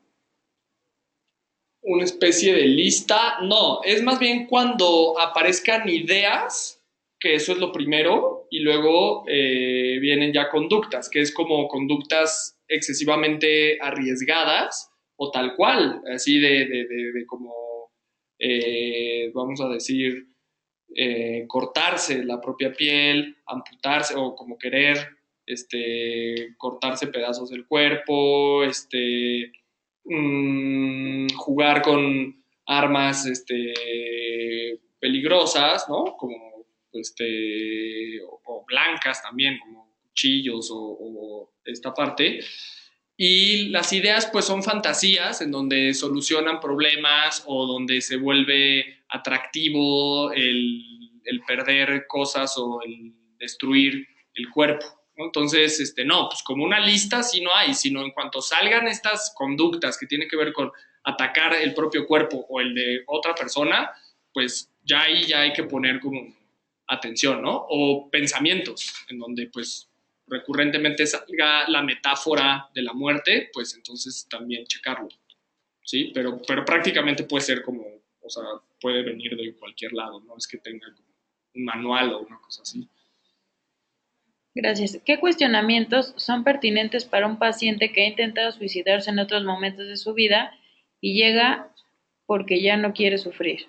Una especie de lista, no, es más bien cuando aparezcan ideas que eso es lo primero, y luego vienen ya conductas, que es como conductas excesivamente arriesgadas o tal cual, así de como, vamos a decir, cortarse la propia piel, amputarse o como querer cortarse pedazos del cuerpo, jugar con armas peligrosas, ¿no? Como o blancas también, como cuchillos o esta parte. Y las ideas pues son fantasías en donde solucionan problemas o donde se vuelve atractivo el perder cosas o el destruir el cuerpo, ¿no? Entonces, no, pues como una lista sí no hay, sino en cuanto salgan estas conductas que tienen que ver con atacar el propio cuerpo o el de otra persona, pues ya ahí ya hay que poner como atención, ¿no? O pensamientos en donde pues recurrentemente salga la metáfora de la muerte, pues entonces también checarlo, ¿sí? Pero prácticamente puede ser como, o sea, puede venir de cualquier lado, no es que tenga un manual o una cosa así. Gracias. ¿Qué cuestionamientos son pertinentes para un paciente que ha intentado suicidarse en otros momentos de su vida y llega porque ya no quiere sufrir?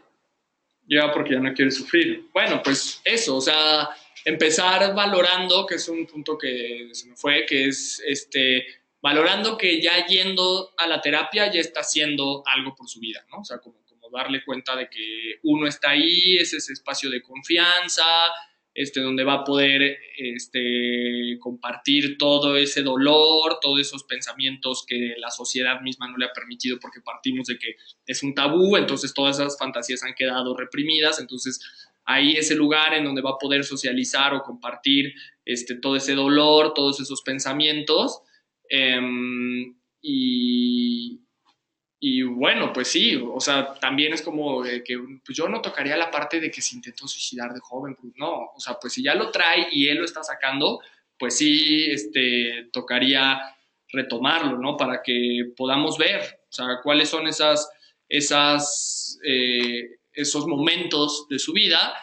Ya porque ya no quiere sufrir. Bueno, pues eso, o sea, empezar valorando, que es un punto que se me fue, que es valorando que ya yendo a la terapia ya está haciendo algo por su vida, ¿no? O sea, como darle cuenta de que uno está ahí, es ese espacio de confianza, donde va a poder compartir todo ese dolor, todos esos pensamientos que la sociedad misma no le ha permitido porque partimos de que es un tabú, entonces todas esas fantasías han quedado reprimidas, entonces ahí es el lugar en donde va a poder socializar o compartir todo ese dolor, todos esos pensamientos, y, y bueno, pues sí, o sea, también es como que pues yo no tocaría la parte de que se intentó suicidar de joven, pues no, o sea, pues si ya lo trae y él lo está sacando, pues sí, tocaría retomarlo, ¿no? Para que podamos ver, o sea, cuáles son esos momentos de su vida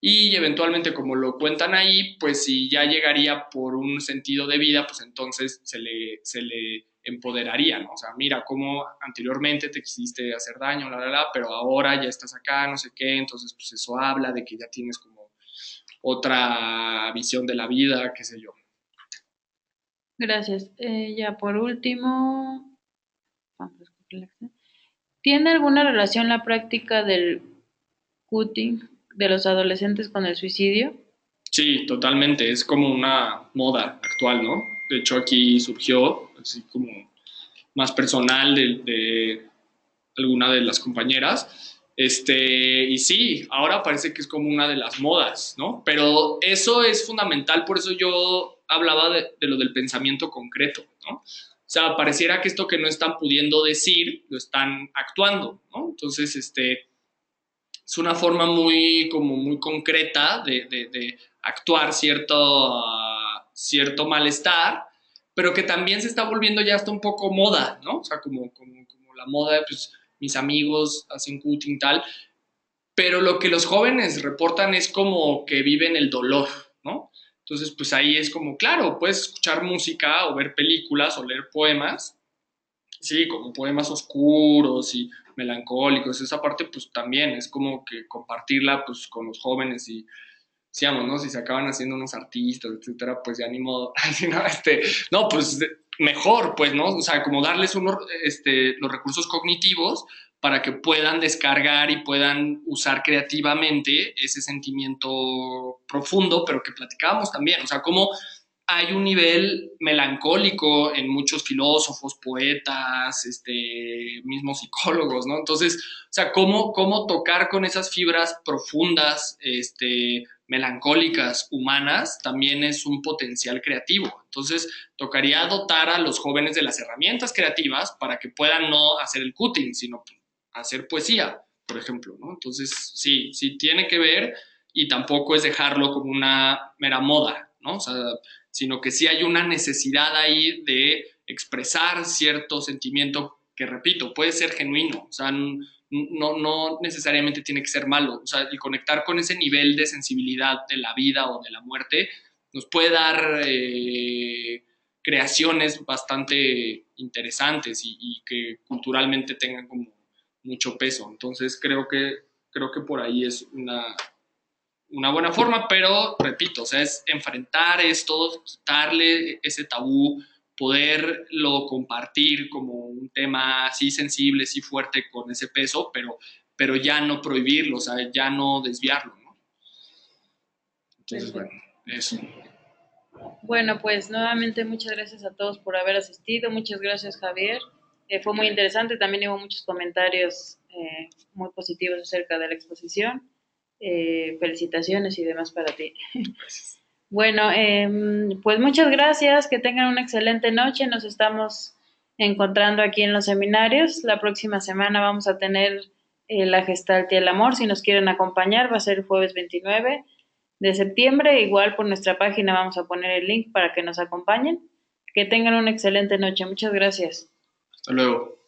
y eventualmente como lo cuentan ahí, pues si ya llegaría por un sentido de vida, pues entonces se le empoderaría, ¿no? O sea, mira cómo anteriormente te quisiste hacer daño, pero ahora ya estás acá, no sé qué, entonces pues eso habla de que ya tienes como otra visión de la vida, qué sé yo. Gracias. Ya por último, ¿tiene alguna relación la práctica del cutting de los adolescentes con el suicidio? Sí, totalmente, es como una moda actual, ¿no? De hecho aquí surgió así como más personal de alguna de las compañeras. Y sí, ahora parece que es como una de las modas, ¿no? Pero eso es fundamental, por eso yo hablaba de lo del pensamiento concreto, ¿no? O sea, pareciera que esto que no están pudiendo decir, lo están actuando, ¿no? Entonces, es una forma como muy concreta de actuar cierto malestar, pero que también se está volviendo ya hasta un poco moda, ¿no? O sea, como la moda, pues mis amigos hacen cutting tal, pero lo que los jóvenes reportan es como que viven el dolor, ¿no? Entonces, pues ahí es como, claro, puedes escuchar música o ver películas o leer poemas, sí, como poemas oscuros y melancólicos, esa parte pues también es como que compartirla pues con los jóvenes y decíamos, ¿no? Si se acaban haciendo unos artistas, etcétera, pues ya ni modo, no, pues mejor, pues, ¿no? O sea, como darles los recursos cognitivos para que puedan descargar y puedan usar creativamente ese sentimiento profundo, pero que platicábamos también, o sea, cómo hay un nivel melancólico en muchos filósofos, poetas, mismos psicólogos, ¿no? Entonces, o sea, cómo tocar con esas fibras profundas, melancólicas, humanas, también es un potencial creativo. Entonces, tocaría dotar a los jóvenes de las herramientas creativas para que puedan no hacer el cutting, sino hacer poesía, por ejemplo, ¿no? Entonces, sí tiene que ver y tampoco es dejarlo como una mera moda, ¿no? O sea, sino que sí hay una necesidad ahí de expresar cierto sentimiento que, repito, puede ser genuino, o sea, no necesariamente tiene que ser malo. O sea, el conectar con ese nivel de sensibilidad de la vida o de la muerte nos puede dar creaciones bastante interesantes y que culturalmente tengan como mucho peso. Entonces creo que por ahí es una buena forma, pero repito, o sea, es enfrentar esto, quitarle ese tabú, poderlo compartir como un tema así sensible, así fuerte con ese peso, pero ya no prohibirlo, o sea, ya no desviarlo, ¿no? Entonces, bueno, eso. Bueno, pues nuevamente muchas gracias a todos por haber asistido. Muchas gracias, Javier. Fue muy interesante. También hubo muchos comentarios muy positivos acerca de la exposición. Felicitaciones y demás para ti. Gracias. Bueno, pues muchas gracias. Que tengan una excelente noche. Nos estamos encontrando aquí en los seminarios. La próxima semana vamos a tener la Gestalt y el Amor. Si nos quieren acompañar, va a ser el jueves 29 de septiembre. Igual por nuestra página vamos a poner el link para que nos acompañen. Que tengan una excelente noche. Muchas gracias. Hasta luego.